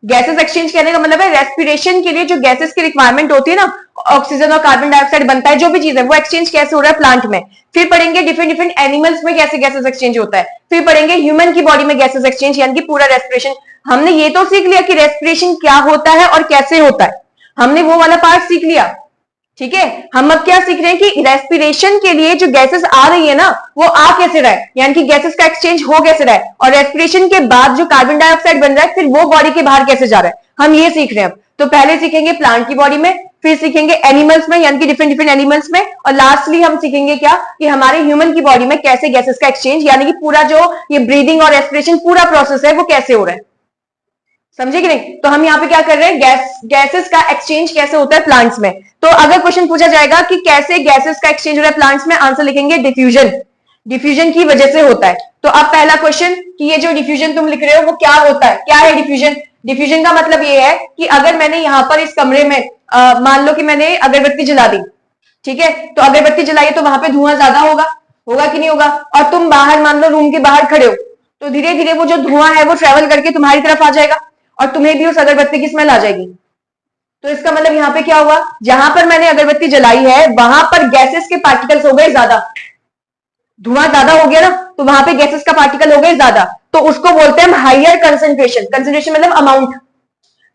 गैसेस एक्सचेंज कहने का मतलब है रेस्पिरेशन के लिए जो गैसेस की रिक्वायरमेंट होती है ना, ऑक्सीजन और कार्बन डाइऑक्साइड बनता है, जो भी चीज है वो एक्सचेंज कैसे हो रहा है प्लांट में। फिर पढ़ेंगे डिफरेंट डिफरेंट एनिमल्स में कैसे गैसेस एक्सचेंज होता है। फिर पढ़ेंगे ह्यूमन की बॉडी में गैसेस एक्सचेंज, यानी कि पूरा रेस्पिरेशन। हमने ये तो सीख लिया कि रेस्पिरेशन क्या होता है और कैसे होता है, हमने वो वाला पार्ट सीख लिया, ठीक है। हम अब क्या सीख रहे हैं कि रेस्पिरेशन के लिए जो गैसेस आ रही है ना, वो आ कैसे रहा है, यानी कि गैसेस का एक्सचेंज हो कैसे रहा है, और रेस्पिरेशन के बाद जो कार्बन डाइऑक्साइड बन रहा है फिर वो बॉडी के बाहर कैसे जा रहा है, हम ये सीख रहे हैं अब। तो पहले सीखेंगे प्लांट की बॉडी में, फिर सीखेंगे एनिमल्स में, यानी कि डिफरेंट डिफरेंट एनिमल्स में, और लास्टली हम सीखेंगे क्या कि हमारे ह्यूमन की बॉडी में कैसे गैसेस का एक्सचेंज, यानी कि पूरा जो ये ब्रीदिंग और रेस्पिरेशन पूरा प्रोसेस है वो कैसे हो रहा है। समझे कि नहीं। तो हम यहाँ पे क्या कर रहे हैं, गैसेस का एक्सचेंज कैसे होता है प्लांट्स में। तो अगर क्वेश्चन पूछा जाएगा कि कैसे गैसेस का एक्सचेंज हो रहा है प्लांट्स में, आंसर लिखेंगे डिफ्यूजन, डिफ्यूजन की वजह से होता है। तो अब पहला क्वेश्चन कि ये जो डिफ्यूजन तुम लिख रहे हो वो क्या होता है, क्या है डिफ्यूजन। डिफ्यूजन का मतलब ये है कि अगर मैंने यहाँ पर इस कमरे में मान लो कि मैंने अगरबत्ती जला दी, ठीक है, तो अगरबत्ती जलाई तो वहां पे धुआं ज्यादा होगा, होगा कि नहीं होगा। और तुम बाहर मान लो रूम के बाहर खड़े हो, तो धीरे धीरे वो जो धुआं है वो ट्रेवल करके तुम्हारी तरफ आ जाएगा और तुम्हें भी उस अगरबत्ती की स्मेल आ जाएगी। तो इसका मतलब यहाँ पे क्या हुआ, जहां पर मैंने अगरबत्ती जलाई है वहां पर गैसेस के पार्टिकल्स हो गए ज्यादा, धुआं ज्यादा हो गया ना, तो वहां पे गैसेस का पार्टिकल हो गए ज्यादा, तो उसको बोलते हैं हम हायर कंसंट्रेशन। कंसंट्रेशन मतलब अमाउंट।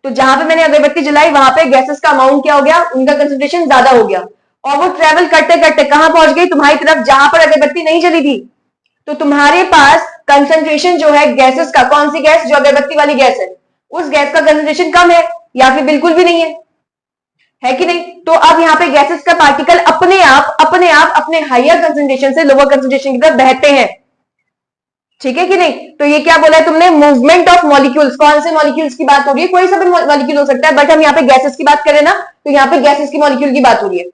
तो जहां पे मैंने अगरबत्ती जलाई वहां पे गैसेस का अमाउंट क्या हो गया, उनका कंसंट्रेशन ज्यादा हो गया, और वो ट्रेवल करते करते कहां पहुंच गई, तुम्हारी तरफ, जहां पर अगरबत्ती नहीं जली थी। तो तुम्हारे पास कंसंट्रेशन जो है गैसेस का, कौन सी गैस, जो अगरबत्ती वाली गैस है, उस गैस का कंसंट्रेशन कम है या फिर बिल्कुल भी नहीं है कि नहीं। तो अब यहाँ पे गैसेस का पार्टिकल अपने आप अपने हायर कंसंट्रेशन से लोअर कंसंट्रेशन की तरफ बहते हैं, ठीक है कि नहीं। तो ये क्या बोला है तुमने, मूवमेंट ऑफ मॉलिक्यूल्स। कौन से मॉलिक्यूल्स की बात हो रही है, कोई सा भी मॉलिक्यूल हो सकता है, बट हम यहाँ पे गैसेस की बात करें ना, तो यहाँ पे गैसेस की मॉलिक्यूल की बात हो रही है,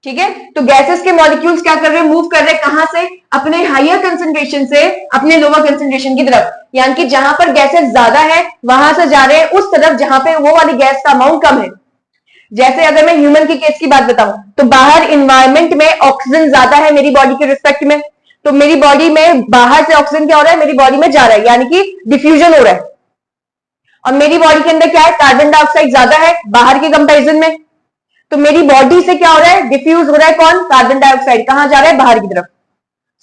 ठीक है। तो गैसेस के मॉलिक्यूल्स क्या कर रहे हैं, मूव कर रहे हैं कहां से, अपने हायर कंसंट्रेशन से अपने लोअर कंसंट्रेशन की तरफ, यानी कि जहां पर गैसेस ज्यादा है वहां से जा रहे हैं उस तरफ जहां पे वो वाली गैस का अमाउंट कम है। जैसे अगर मैं ह्यूमन की केस की बात बताऊं, तो बाहर इन्वायरमेंट में ऑक्सीजन ज्यादा है मेरी बॉडी के रिस्पेक्ट में, तो मेरी बॉडी में बाहर से ऑक्सीजन क्या हो रहा है, मेरी बॉडी में जा रहा है, यानी कि डिफ्यूजन हो रहा है। और मेरी बॉडी के अंदर क्या है, कार्बन डाइऑक्साइड ज्यादा है बाहर के कंपेरिजन में, तो मेरी बॉडी से क्या हो रहा है, डिफ्यूज हो रहा है कौन, कार्बन डाइऑक्साइड, कहां जा रहा है, बाहर की तरफ।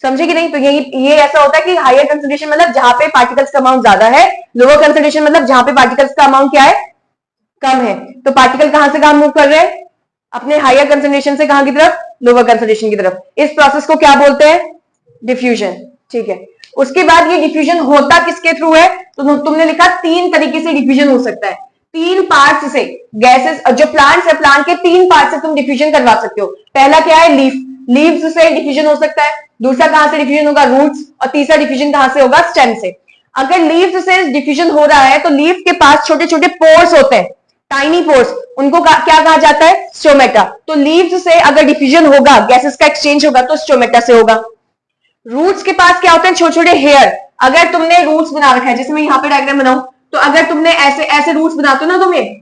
समझे कि नहीं। तो ये ऐसा होता है कि हायर कंसंट्रेशन मतलब जहां पे पार्टिकल्स का अमाउंट ज्यादा है, लोअर कंसंट्रेशन मतलब जहां पे पार्टिकल्स का अमाउंट क्या है, कम है। तो पार्टिकल कहां से कहां मूव कर रहे हैं, अपने हायर कंसंट्रेशन से कहां की तरफ, लोअर कंसंट्रेशन की तरफ। इस प्रोसेस को क्या बोलते हैं, डिफ्यूजन, ठीक है। उसके बाद ये डिफ्यूजन होता किसके थ्रू है, तो तुमने लिखा 3 तरीके से डिफ्यूजन हो सकता है, 3 पार्ट्स से। गैसेस जो प्लांट्स है, प्लांट के 3 पार्ट से तुम डिफ्यूजन करवा सकते हो। पहला क्या है, लीव्स से डिफ्यूजन हो सकता है, दूसरा कहां से डिफ्यूजन होगा, रूट्स, और तीसरा डिफ्यूजन कहां से होगा, स्टेम से। अगर लीव्स से डिफ्यूजन हो रहा है तो लीव्स के पास छोटे छोटे पोर्स होते हैं, टाइनी पोर्स, उनको क्या कहा जाता है, स्टोमेटा। तो लीव्स से अगर डिफ्यूजन होगा, गैसेस का एक्सचेंज होगा, तो स्टोमेटा से होगा। रूट्स के पास क्या होते हैं, छोटे छोटे हेयर। अगर तुमने रूट्स बना रखा है, जैसे मैं यहाँ पे डायग्राम बनाऊं, तो अगर तुमने ऐसे ऐसे रूट्स बनाते हो ना तुम्हें,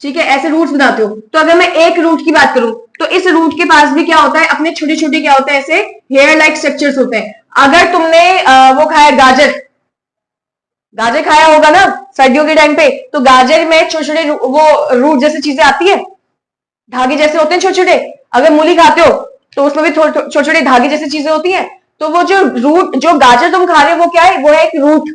ठीक है, ऐसे रूट्स बनाते हो, तो अगर मैं एक रूट की बात करूं, तो इस रूट के पास भी क्या होता है, अपने छोटे छोटे क्या होते हैं, ऐसे हेयर लाइक स्ट्रक्चर्स होते हैं। अगर तुमने वो खाया गाजर, गाजर खाया होगा ना सर्दियों के टाइम पे, तो गाजर में छोटे छोटे वो रूट जैसी चीजें आती है, धागे जैसे होते हैं छोटे छोटे। अगर मूली खाते हो तो उसमें भी छोटे छोटे धागे जैसी चीजें होती हैं। तो वो जो रूट, जो गाजर तुम खा रहे हो, वो क्या है, वो है एक रूट।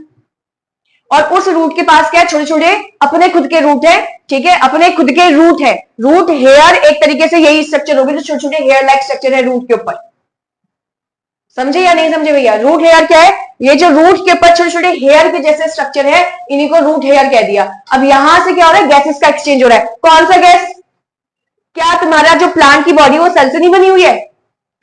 और उस रूट के पास क्या है, छोटे छोटे अपने खुद के रूट है, ठीक है, अपने खुद के रूट है। रूट हेयर एक तरीके से यही स्ट्रक्चर होगी, जो छोटे छोटे हेयर लाइक स्ट्रक्चर है रूट के ऊपर। समझे या नहीं समझे भैया, रूट हेयर क्या है, ये जो रूट के ऊपर छोटे छोटे हेयर के जैसे स्ट्रक्चर है, इन्हीं को रूट हेयर कह दिया। अब यहां से क्या हो रहा है, गैसेस का एक्सचेंज हो रहा है। कौन सा गैस, क्या तुम्हारा जो प्लांट की बॉडी वो सेल से नहीं बनी हुई है,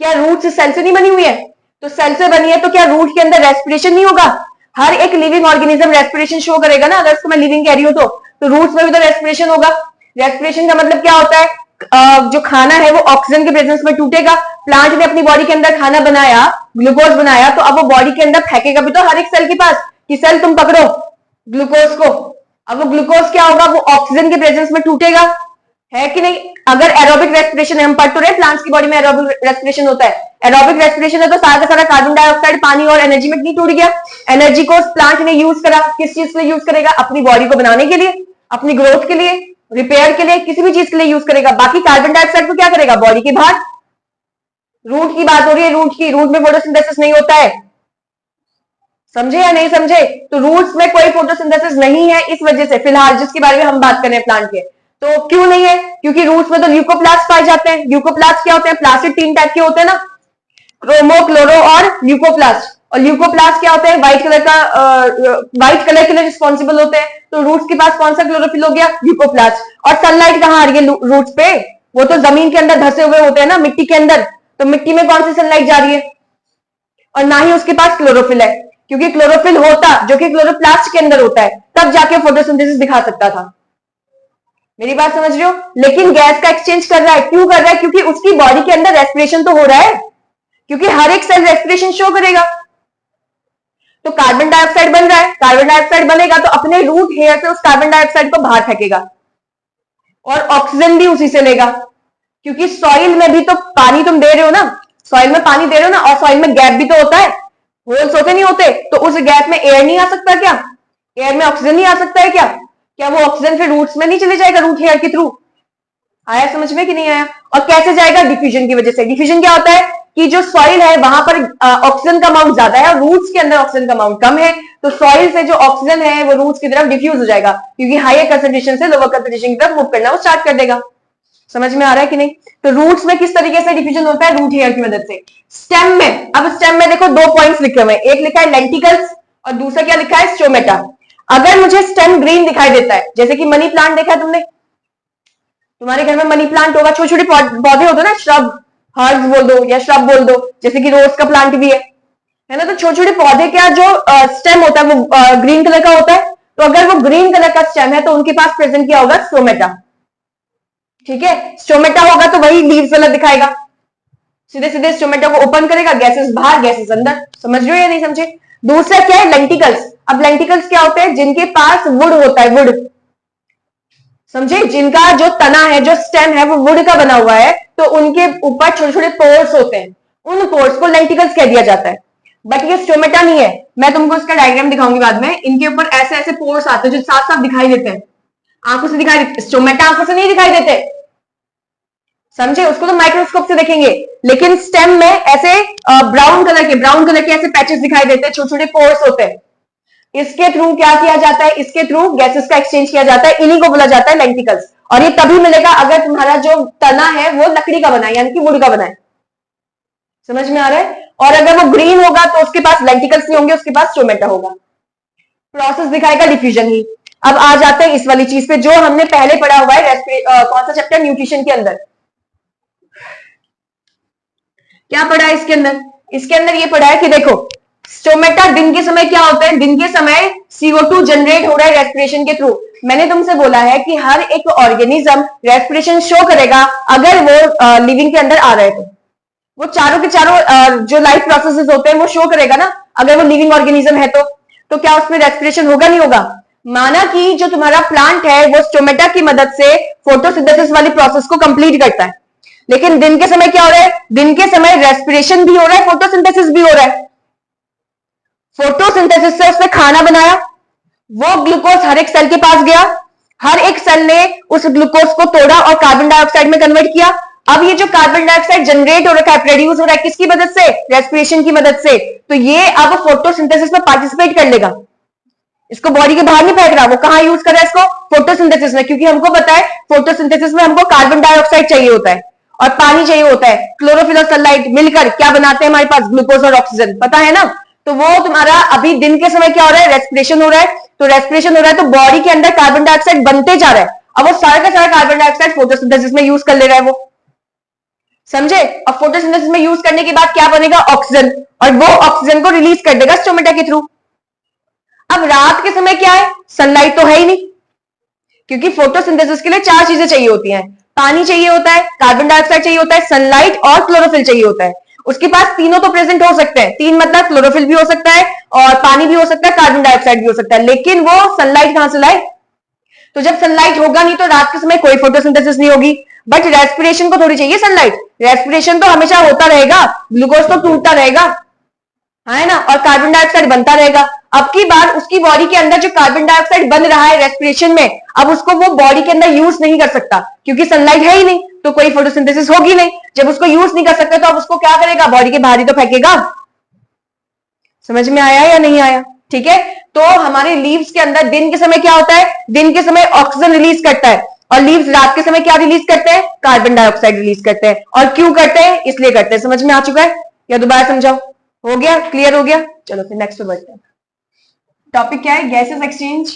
क्या रूट से सेल से नहीं बनी हुई है, तो सेल से बनी है, तो क्या रूट के अंदर रेस्पिरेशन नहीं होगा। हर एक लिविंग ऑर्गेनिज्म रेस्पिरेशन शो करेगा ना, अगर उसको मैं लिविंग कह रही हूं तो रूट्स में भी तो रेस्पिरेशन होगा। रेस्पिरेशन का मतलब क्या होता है, जो खाना है वो ऑक्सीजन के प्रेजेंस में टूटेगा। प्लांट ने अपनी बॉडी के अंदर खाना बनाया, ग्लूकोज बनाया, तो अब वो बॉडी के अंदर फेंकेगा भी तो हर एक सेल के पास, कि सेल तुम पकड़ो ग्लूकोज को। अब वो ग्लूकोज क्या होगा, वो ऑक्सीजन के प्रेजेंस में टूटेगा, है कि नहीं? अगर एरोबिक रेस्पिरेशन है, हम पढ़ तो रहे प्लांट्स की बॉडी में एरोबिक रेस्पिरेशन होता है, एरोबिक रेस्पिरेशन है तो सारा का सारा कार्बन डाइऑक्साइड, पानी और एनर्जी में नहीं टूट गया? एनर्जी को प्लांट ने यूज करा, किस चीज के लिए यूज करेगा? अपनी बॉडी को बनाने के लिए, अपनी ग्रोथ के लिए, रिपेयर के लिए, किसी भी चीज के लिए यूज करेगा। बाकी कार्बन डाइऑक्साइड को क्या करेगा? बॉडी के बाहर। रूट की बात हो रही है, रूट की, रूट में फोटोसिंथेसिस नहीं होता है, समझे या नहीं समझे? तो रूट्स में कोई फोटोसिंथेसिस नहीं है इस वजह से, फिलहाल जिसके बारे में हम बात कर रहे हैं प्लांट के। तो क्यों नहीं है? क्योंकि रूट्स में तो ल्यूकोप्लास्ट पाए जाते हैं। ल्यूकोप्लास्ट क्या होते हैं? प्लास्टिड 3 टाइप के होते हैं ना, क्रोमो, क्लोरो और ल्यूकोप्लास्ट। और ल्यूकोप्लास्ट क्या होते हैं? व्हाइट कलर का, व्हाइट कलर के लिए रिस्पॉन्सिबल होते हैं। तो रूट्स के पास कौन सा क्लोरोफिल हो गया? ल्यूकोप्लास्ट। और सनलाइट कहाँ आ रही है रूट्स पे? वो तो जमीन के अंदर धसे हुए होते हैं ना, मिट्टी के अंदर। तो मिट्टी में कौन सी सनलाइट जा रही है? और ना ही उसके पास क्लोरोफिल है, क्योंकि क्लोरोफिल होता, जो कि क्लोरोप्लास्ट के अंदर होता है, तब जाके फोटोसिंथेसिस दिखा सकता था। मेरी बात समझ रहे हो? लेकिन गैस का एक्सचेंज कर रहा है, क्यों कर रहा है? क्योंकि उसकी बॉडी के अंदर रेस्पिरेशन तो हो रहा है, क्योंकि हर एक सेल रेस्पिरेशन शो करेगा। तो कार्बन डाइऑक्साइड बन रहा है, कार्बन डाइऑक्साइड बनेगा तो अपने रूट हेयर से उस कार्बन डाइऑक्साइड को बाहर फेंकेगा और ऑक्सीजन भी उसी से लेगा, क्योंकि सॉइल में भी तो पानी तुम दे रहे हो ना, सॉइल में पानी दे रहे हो ना, और सॉइल में गैप भी तो होता है, होल्स होते नहीं होते? तो उस गैप में एयर नहीं आ सकता क्या? एयर में ऑक्सीजन नहीं आ सकता है क्या? क्या वो ऑक्सीजन फिर रूट्स में नहीं चले जाएगा, रूट हेयर के थ्रू? आया समझ में कि नहीं आया? और कैसे जाएगा? डिफ्यूजन की वजह से। डिफ्यूजन क्या होता है कि जो सॉइल है वहां पर ऑक्सीजन का अमाउंट ज्यादा है और रूट्स के अंदर ऑक्सीजन का अमाउंट कम है, तो सॉइल से जो ऑक्सीजन है वो रूट्स की तरफ डिफ्यूज हो जाएगा, क्योंकि हायर कंसंट्रेशन से लोअर कंसंट्रेशन की तरफ मूव करना वो स्टार्ट कर देगा। समझ में आ रहा है कि नहीं? तो रूट्स में किस तरीके से डिफ्यूजन होता है? रूट हेयर की मदद से। स्टेम में, अब स्टेम में देखो 2 पॉइंट्स लिखे हुए हैं, एक लिखा है लेंटिकल्स और दूसरा क्या लिखा है? स्टोमेटा। अगर मुझे स्टेम ग्रीन दिखाई देता है, जैसे कि मनी प्लांट देखा है तुमने, तुम्हारे घर में मनी प्लांट होगा, छोटे छोटे पौधे होते हैं ना, श्रब, हर्ब्स बोल दो या श्रब बोल दो, जैसे कि रोज का प्लांट भी है ना? तो छोटे छोटे पौधे का जो स्टेम होता है वो ग्रीन कलर का होता है। तो अगर वो ग्रीन कलर का स्टेम है तो उनके पास प्रेजेंट क्या होगा? स्टोमेटा। ठीक है, स्टोमेटा होगा तो वही लीव्स वाला दिखाएगा, सीधे सीधे स्टोमेटा को ओपन करेगा, गैसेस बाहर गैसेस अंदर। समझ रहे हो या नहीं समझे? दूसरा क्या है? लेंटिकल्स। अब लेंटिकल्स क्या होते हैं? जिनके पास वुड होता है, वुड, समझे? जिनका जो तना है, जो स्टेम है वो वुड का बना हुआ है, तो उनके ऊपर छोटे छोटे पोर्स होते हैं, उन पोर्स को लेंटिकल्स कह दिया जाता है। बट ये स्टोमेटा नहीं है, मैं तुमको इसका डायग्राम दिखाऊंगी बाद में। इनके ऊपर ऐसे ऐसे पोर्स आते हैं जो साफ साफ दिखाई देते हैं, आंखों से दिखाई देते। स्टोमेटा आंखों से नहीं दिखाई देते, समझे? उसको तो माइक्रोस्कोप से देखेंगे, लेकिन स्टेम में ऐसे ब्राउन कलर के ऐसे पैचेस दिखाई देते हैं, छोटे छोटे पोर्स होते हैं। इसके थ्रू क्या किया जाता है? इसके थ्रू गैसेस का एक्सचेंज किया जाता है, इन्हीं को बोला जाता है लेंटिकल्स। और ये तभी मिलेगा अगर तुम्हारा जो तना है वो लकड़ी का बना है, यानी कि वुड का बना है। समझ में आ रहा है? और अगर वो ग्रीन होगा तो उसके पास लेंटिकल्स नहीं होंगे, उसके पास स्टोमेटा होगा। प्रोसेस दिखाएगा डिफ्यूजन ही। अब आ जाते हैं इस वाली चीज पे जो हमने पहले पढ़ा हुआ है, कौन सा चैप्टर? न्यूट्रिशन के अंदर। क्या पढ़ा है इसके अंदर? इसके अंदर ये पढ़ा है कि देखो, स्टोमेटा दिन के समय क्या होता है? दिन के समय CO2 जनरेट हो रहा है रेस्पिरेशन के थ्रू। मैंने तुमसे बोला है कि हर एक ऑर्गेनिज्म रेस्पिरेशन शो करेगा अगर वो लिविंग के अंदर आ रहे तो। वो चारों के चारों जो लाइफ प्रोसेसेस होते हैं वो शो करेगा ना, अगर वो लिविंग ऑर्गेनिज्म है तो क्या उसमें रेस्पिरेशन होगा? नहीं होगा। माना कि जो तुम्हारा प्लांट है वो स्टोमेटा की मदद से फोटोसिंथेसिस वाली प्रोसेस को कंप्लीट करता है, लेकिन दिन के समय क्या हो रहा है? दिन के समय रेस्पिरेशन भी हो रहा है, फोटोसिंथेसिस भी हो रहा है। फोटोसिंथेसिस से उसने खाना बनाया, वो ग्लूकोज हर एक सेल के पास गया, हर एक सेल ने उस ग्लूकोज को तोड़ा और कार्बन डाइऑक्साइड में कन्वर्ट किया। अब ये जो कार्बन डाइऑक्साइड जनरेट हो रहा है, प्रोड्यूस हो रहा है, किसकी मदद से? रेस्पिरेशन की मदद से। तो ये अब फोटोसिंथेसिस में पार्टिसिपेट कर लेगा, इसको बॉडी के बाहर नहीं फेंक रहा। वो कहां यूज कर रहा है इसको? फोटोसिंथेसिस में, क्योंकि हमको पता है फोटोसिंथेसिस में हमको कार्बन डाइऑक्साइड चाहिए होता है और पानी चाहिए होता है। क्लोरोफिल और सनलाइट मिलकर क्या बनाते हैं हमारे पास? ग्लूकोज और ऑक्सीजन, पता है ना? तो वो तुम्हारा अभी दिन के समय क्या हो रहा है? रेस्पिरेशन हो रहा है। तो रेस्पिरेशन हो रहा है तो बॉडी के अंदर कार्बन डाइऑक्साइड बनते जा रहा है। अब वो सारा का सारा कार्बन डाइऑक्साइड फोटोसिंथेसिस में यूज कर ले रहा है वो, समझे? अब फोटोसिंथेसिस में यूज करने के बाद क्या बनेगा? ऑक्सीजन, और वो ऑक्सीजन को रिलीज कर देगा स्टोमेटा के थ्रू। अब रात के समय क्या है? सनलाइट तो है ही नहीं, क्योंकि फोटोसिंथेसिस के लिए 4 चीजें चाहिए होती हैं। पानी चाहिए होता है, कार्बन डाइऑक्साइड चाहिए होता है, सनलाइट और क्लोरोफिल चाहिए होता है। उसके पास तीनों तो प्रेजेंट हो सकते हैं। 3 मतलब क्लोरोफिल भी हो सकता है और पानी भी हो सकता है, कार्बन डाइऑक्साइड भी हो सकता है, लेकिन वो सनलाइट कहां से लाए? तो जब सनलाइट होगा नहीं तो रात के समय कोई फोटोसिंथेसिस नहीं होगी। बट रेस्पिरेशन को थोड़ी चाहिए सनलाइट, रेस्पिरेशन तो हमेशा होता रहेगा, ग्लूकोज तो टूटता रहेगा, है ना, और कार्बन डाइऑक्साइड बनता रहेगा। अब की बार उसकी बॉडी के अंदर जो कार्बन डाइऑक्साइड बन रहा है रेस्पिरेशन में, अब उसको वो बॉडी के अंदर यूज नहीं कर सकता क्योंकि सनलाइट है ही नहीं, तो कोई फोटोसिंथेसिस होगी नहीं। जब उसको यूज नहीं कर सकता तो अब उसको क्या करेगा, बॉडी के बाहर ही तो फेंकेगा। समझ में आया या नहीं आया? ठीक है, तो हमारे लीव्स के अंदर दिन के समय क्या होता है, दिन के समय ऑक्सीजन रिलीज करता है, और लीव्स रात के समय क्या रिलीज करते हैं, कार्बन डाइऑक्साइड रिलीज करते हैं। और क्यों करते हैं, इसलिए करते हैं। समझ में आ चुका है या दोबारा समझाओ? हो गया, क्लियर हो गया? चलो फिर नेक्स्ट पे बढ़ते हैं। टॉपिक क्या है, गैसेस एक्सचेंज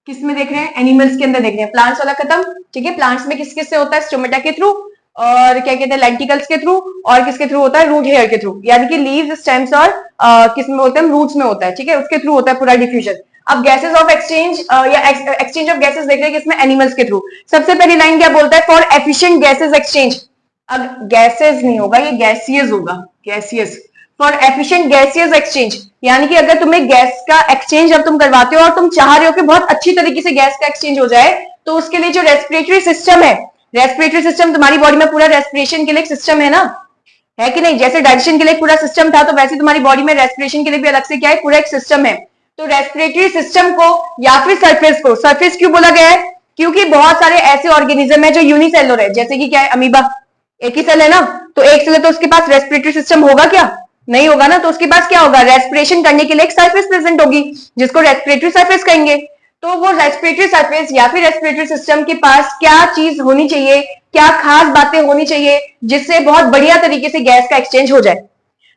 किस में देख रहे हैं, एनिमल्स के अंदर देख रहे हैं। प्लांट्स वाला खत्म, ठीक है। प्लांट्स में किस किस से होता है, स्टोमेटा के थ्रू, और क्या कहते हैं लेंटिकल्स के थ्रू, और किसके थ्रू होता है, रूट हेयर के थ्रू, यानी कि लीव्स, स्टेम्स और किस में होता है, रूट्स में होता है, ठीक है, उसके थ्रू होता है पूरा डिफ्यूजन। अब गैसेस ऑफ एक्सचेंज या एक्सचेंज ऑफ गैसेस देख रहे हैं किसमें, एनिमल्स के थ्रू। सबसे पहली लाइन क्या बोलता है, फॉर एफिशिएंट गैसेस एक्सचेंज। अब गैसेस नहीं होगा, ये गैसियस होगा, gaseous. For efficient gaseous exchange, यानी कि अगर तुम्हें गैस का एक्सचेंज जब तुम करवाते हो और तुम चाह रहे हो कि बहुत अच्छी तरीके से गैस का एक्सचेंज हो जाए, तो उसके लिए जो रेस्पिरेटरी सिस्टम है, रेस्पिरेटरी सिस्टम तुम्हारी बॉडी में पूरा रेस्पिरेशन के लिए एक सिस्टम है ना, है कि नहीं? जैसे डाइजेशन के लिए पूरा सिस्टम था, तो वैसे तुम्हारी बॉडी में रेस्पिरेशन के लिए भी अलग से क्या है, पूरा एक सिस्टम है। तो रेस्पिरेटरी सिस्टम को या फिर सरफेस को, सरफेस क्यों बोला गया है, क्योंकि बहुत सारे ऐसे ऑर्गेनिज्म है जो यूनिसेलुलर है, जैसे कि क्या है, अमीबा एक ही सेल है ना, तो एक सेल है तो उसके पास रेस्पिरेटरी सिस्टम होगा क्या, नहीं होगा ना। तो उसके पास क्या होगा, रेस्पिरेशन करने के लिए एक सरफेस प्रेजेंट होगी जिसको रेस्पिरेटरी सरफेस कहेंगे। तो वो रेस्पिरेटरी सरफेस या फिर रेस्पिरेटरी सिस्टम के पास क्या चीज होनी चाहिए, क्या खास बातें होनी चाहिए जिससे बहुत बढ़िया तरीके से गैस का एक्सचेंज हो जाए।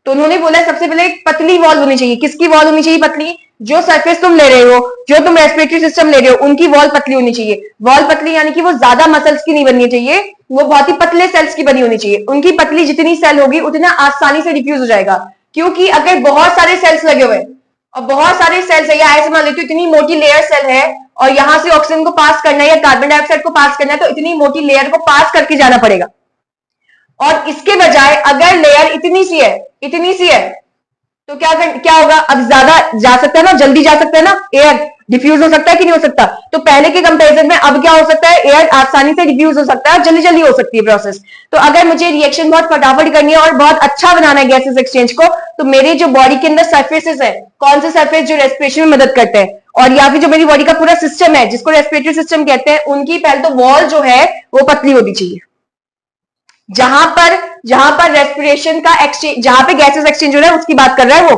तो उन्होंने बोला सबसे पहले एक पतली वॉल होनी चाहिए। किसकी वॉल होनी चाहिए पतली, जो सरफेस तुम ले रहे हो, जो तुम रेस्पिरेटरी सिस्टम ले रहे हो, उनकी वॉल पतली होनी चाहिए। वॉल पतली यानी कि वो ज्यादा मसल्स की नहीं बननी चाहिए, वो बहुत ही पतले सेल्स की बनी होनी चाहिए। उनकी पतली जितनी सेल होगी उतना आसानी से डिफ्यूज हो जाएगा, क्योंकि अगर बहुत सारे सेल्स लगे हुए और बहुत सारे सेल्स है, या ऐसे मान लेते हो इतनी मोटी लेयर सेल है और यहां से ऑक्सीजन को पास करना है या कार्बन डाइऑक्साइड को पास करना है, तो इतनी मोटी लेयर को पास करके जाना पड़ेगा। और इसके बजाय अगर लेयर इतनी सी है तो क्या होगा, अब ज्यादा जा सकता है ना, जल्दी जा सकता है ना, एयर डिफ्यूज हो सकता है कि नहीं हो सकता। तो पहले के कंपैरिजन में अब क्या हो सकता है, एयर आसानी से डिफ्यूज हो सकता है, जल्दी जल्दी हो सकती है प्रोसेस। तो अगर मुझे रिएक्शन बहुत फटाफट करनी है और बहुत अच्छा बनाना है गैसेस एक्सचेंज को, तो मेरे जो बॉडी के अंदर सरफेसेस है, कौन से सरफेस जो रेस्पिरेशन में मदद करते हैं, और या फिर जो मेरी बॉडी का पूरा सिस्टम है जिसको रेस्पिरेटरी सिस्टम कहते हैं, उनकी पहले तो वॉल जो है वो पतली होनी चाहिए। जहां पर रेस्पिरेशन का एक्सचेंज, जहां पे गैसेस एक्सचेंज हो रहा है उसकी बात कर रहा है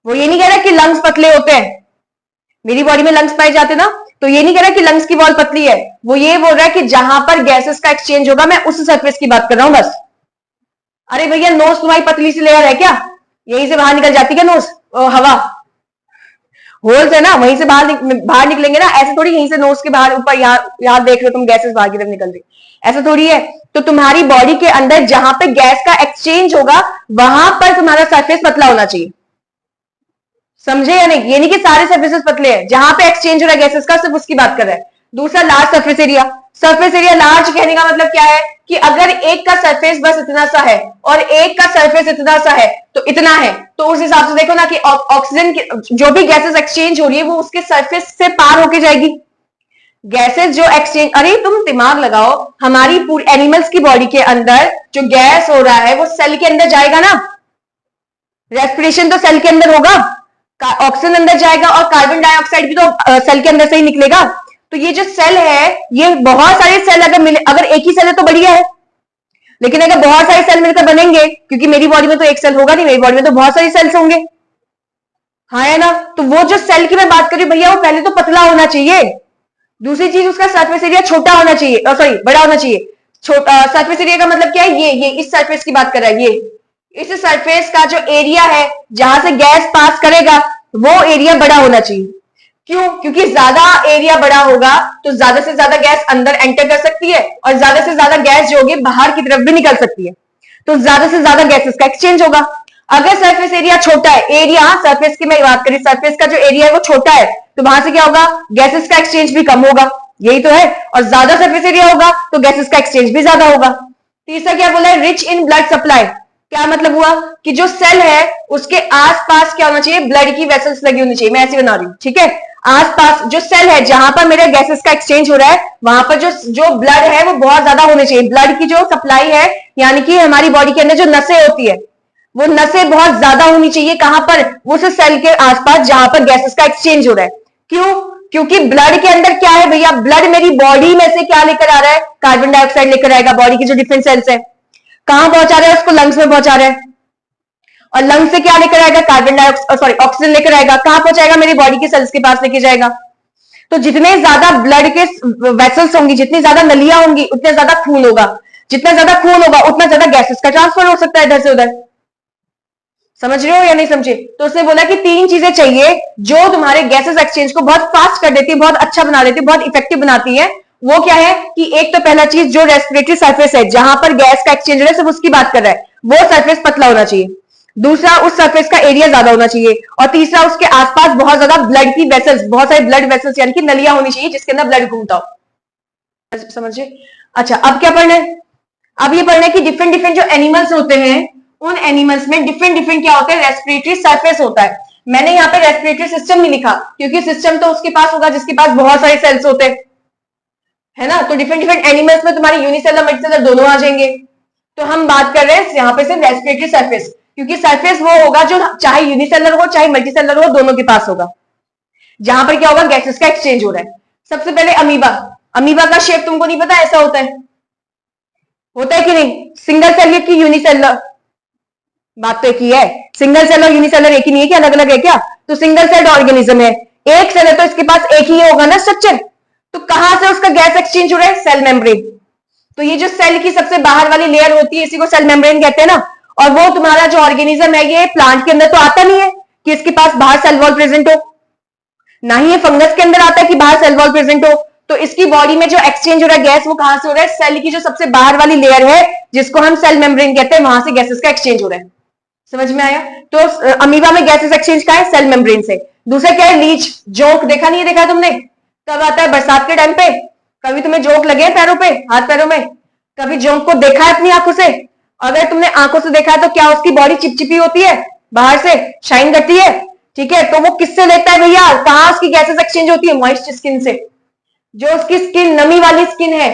वो ये नहीं कह रहा कि लंग्स पतले होते हैं। मेरी बॉडी में लंग्स पाए जाते ना, तो ये नहीं कह रहा कि लंग्स की वॉल पतली है, वो ये बोल रहा है कि जहां पर गैसेस का एक्सचेंज होगा मैं उस सरफेस की बात कर रहा हूं बस। अरे भैया नोज तुम्हारी पतली सी लेयर है क्या, यहीं से बाहर निकल जाती है नोज, हवा होल्स है ना, वहीं से बाहर निकलेंगे ना, ऐसे थोड़ी यहीं से नोज के बाहर ऊपर यहाँ देख रहे हो तुम गैसेस बाहर की तरफ निकल रही, ऐसा थोड़ी है। तो तुम्हारी बॉडी के अंदर जहां पे गैस का एक्सचेंज होगा वहां पर तुम्हारा सरफेस पतला होना चाहिए, समझे या नहीं? ये नहीं कि सारे सरफेसेस पतले हैं, जहां पे एक्सचेंज हो रहा है गैसेस का सिर्फ उसकी बात कर रहा है। दूसरा large surface area. Surface area large कहने का मतलब क्या है कि अगर एक का सरफेस बस इतना सा है और एक का सरफेस इतना सा है तो इतना है, तो उस हिसाब से देखो ना कि ऑक्सीजन जो भी गैसेस एक्सचेंज हो रही है वो उसके सरफेस से पार होके जाएगी। गैसेस जो एक्सचेंज, अरे तुम दिमाग लगाओ, हमारी पूरी एनिमल्स की बॉडी के अंदर जो गैस हो रहा है वो सेल के अंदर जाएगा ना, रेस्पिरेशन तो सेल के अंदर होगा, ऑक्सीजन अंदर जाएगा और कार्बन डाइऑक्साइड भी तो सेल के अंदर से ही निकलेगा। तो ये जो सेल है, ये बहुत सारे सेल अगर मिले, अगर एक ही सेल है तो बढ़िया है, लेकिन अगर बहुत सारे सेल मिलकर बनेंगे, क्योंकि मेरी बॉडी में तो एक सेल होगा नहीं, मेरी बॉडी में तो बहुत सारे सेल्स होंगे, हाँ है ना। तो वो जो सेल की मैं बात कर रही हूँ भैया, वो पहले तो पतला होना चाहिए। दूसरी चीज उसका सरफेस एरिया छोटा होना चाहिए, सॉरी बड़ा होना चाहिए। सरफेस एरिया का मतलब क्या है, ये इस सरफेस की बात कर रहा है, ये इस सरफेस का जो एरिया है जहां से गैस पास करेगा वो एरिया बड़ा होना चाहिए। क्यों? क्योंकि ज्यादा एरिया बड़ा होगा तो ज्यादा से ज्यादा गैस अंदर एंटर कर सकती है और ज्यादा से ज्यादा गैस जो होगी बाहर की तरफ भी निकल सकती है, तो ज्यादा से ज्यादा गैसेस का एक्सचेंज होगा। अगर सरफेस एरिया छोटा है, एरिया सरफेस की मैं बात करी, सरफेस का जो एरिया है वो छोटा है, तो वहां से क्या होगा, गैसेस का एक्सचेंज भी कम होगा, यही तो है। और ज्यादा सरफेस एरिया होगा तो गैसेस का एक्सचेंज भी ज्यादा होगा। तीसरा क्या बोला है, रिच इन ब्लड सप्लाई। क्या मतलब हुआ कि जो सेल है उसके आसपास क्या होना चाहिए, ब्लड की वेसल्स लगी होनी चाहिए, मैं ऐसे बना रही हूं, ठीक है। आसपास जो सेल है जहां पर मेरे गैसेस का एक्सचेंज हो रहा है, वहां पर जो जो ब्लड है वो बहुत ज्यादा होने चाहिए। ब्लड की जो सप्लाई है, यानी कि हमारी बॉडी के अंदर जो नसें होती है, वो नसें बहुत ज्यादा होनी चाहिए। कहां पर? उस सेल के आसपास जहां पर गैसेस का एक्सचेंज हो रहा है। क्यों? क्योंकि ब्लड के अंदर क्या है भैया, ब्लड मेरी बॉडी में से क्या लेकर आ रहा है? कार्बन डाइऑक्साइड लेकर आएगा। बॉडी के जो डिफरेंट सेल्स है कहां पहुंचा रहा है? उसको लंग्स में पहुंचा रहा है, और लंग्स से क्या लेकर आएगा? कार्बन डाइऑक्साइड, सॉरी ऑक्सीजन लेकर आएगा। कहां पहुंचाएगा? मेरी बॉडी के सेल्स के पास लेके जाएगा। तो जितने ज्यादा ब्लड के वेसल्स होंगी, जितनी ज्यादा नलियां होंगी, उतने ज्यादा खून होगा। जितना ज्यादा खून होगा उतना ज्यादा गैसेस का ट्रांसफर हो सकता है इधर से उधर। समझ रहे हो या नहीं समझे? तो उसने बोला कि 3 चीजें चाहिए जो तुम्हारे गैसेस एक्सचेंज को बहुत फास्ट कर देती है, बहुत अच्छा बना देती है, बहुत इफेक्टिव बनाती है। वो क्या है कि एक तो पहला चीज, जो रेस्पिरेटरी सरफेस है जहां पर गैस का एक्सचेंज हो रहा है, सिर्फ उसकी बात कर रहा है, वो सरफेस पतला होना चाहिए। दूसरा, उस सरफेस का एरिया ज्यादा होना चाहिए। और तीसरा, उसके आसपास बहुत ज्यादा ब्लड की वेसल्स, बहुत सारे ब्लड वेसल्स यानी कि नलियां होनी चाहिए जिसके अंदर ब्लड घूमता हो। समझिए? अच्छा, अब क्या पढ़ना है? अब ये पढ़ना है कि डिफरेंट डिफरेंट जो एनिमल्स होते हैं, उन एनिमल्स में डिफरेंट डिफरेंट क्या होता है? रेस्पिरेटरी सरफेस होता है। मैंने यहाँ पे रेस्पिरेटरी सिस्टम नहीं लिखा, क्योंकि सिस्टम तो उसके पास होगा जिसके पास बहुत सारे सेल्स होते हैं, है ना। तो डिफरेंट डिफरेंट एनिमल्स में तुम्हारे यूनिसेलर मल्टीसेलर दोनों आ जाएंगे। तो हम बात कर रहे हैं यहाँ पे सिर्फ रेस्पिरेटरी सरफेस, क्योंकि सरफेस वो होगा जो चाहे यूनिसेलर हो चाहे मल्टीसेलर हो, दोनों के पास होगा, जहां पर क्या होगा? गैसेस का एक्सचेंज हो रहा है। सबसे पहले अमीबा। अमीबा का शेप तुमको नहीं पता? ऐसा होता है कि नहीं? सिंगल सेल की यूनिसेलर? बात तो एक ही है। सिंगल सेल और यूनिसेलर एक ही नहीं है, क्या अलग अलग है क्या? तो सिंगल सेल ऑर्गेनिज्म है, एक सेल है, तो इसके पास एक ही होगा ना स्ट्रक्चर। तो कहां से उसका गैस एक्सचेंज हो रहा है? Cell membrane. तो ये जो सेल की सबसे बाहर वाली लेयर होती है, इसी को सेल मेम्ब्रेन कहते हैं ना। और वो तुम्हारा जो ऑर्गेनिज्म है, ये प्लांट के अंदर तो आता नहीं है कि इसके पास बाहर सेल वॉल प्रेजेंट हो, ना ही ये फंगस के अंदर आता है कि बाहर सेल वॉल प्रेजेंट हो। तो इसकी बॉडी में जो एक्सचेंज हो रहा है गैस, वो कहां से हो रहा है? सेल की जो सबसे बाहर वाली लेयर है, जिसको हम सेल मेम्ब्रेन कहते हैं, वहां से गैसेस का एक्सचेंज हो रहा है। समझ में आया? तो अमीबा में गैसेस एक्सचेंज का है? सेल मेम्ब्रेन से। दूसरा क्या है? लीच, जोंक। देखा नहीं है? देखा तुमने? कब आता है? बरसात के टाइम पे। कभी तुम्हें जोंक लगे हैं पैरों पे, हाथ पैरों में? कभी जोंक को देखा है अपनी आंखों से? अगर तुमने आंखों से देखा है तो क्या उसकी बॉडी चिपचिपी होती है, बाहर से शाइन करती है, ठीक है। तो वो किससे लेता है भैया? कहां उसकी गैसेस एक्सचेंज होती है? मॉइस्ट स्किन से। जो उसकी स्किन नमी वाली स्किन है,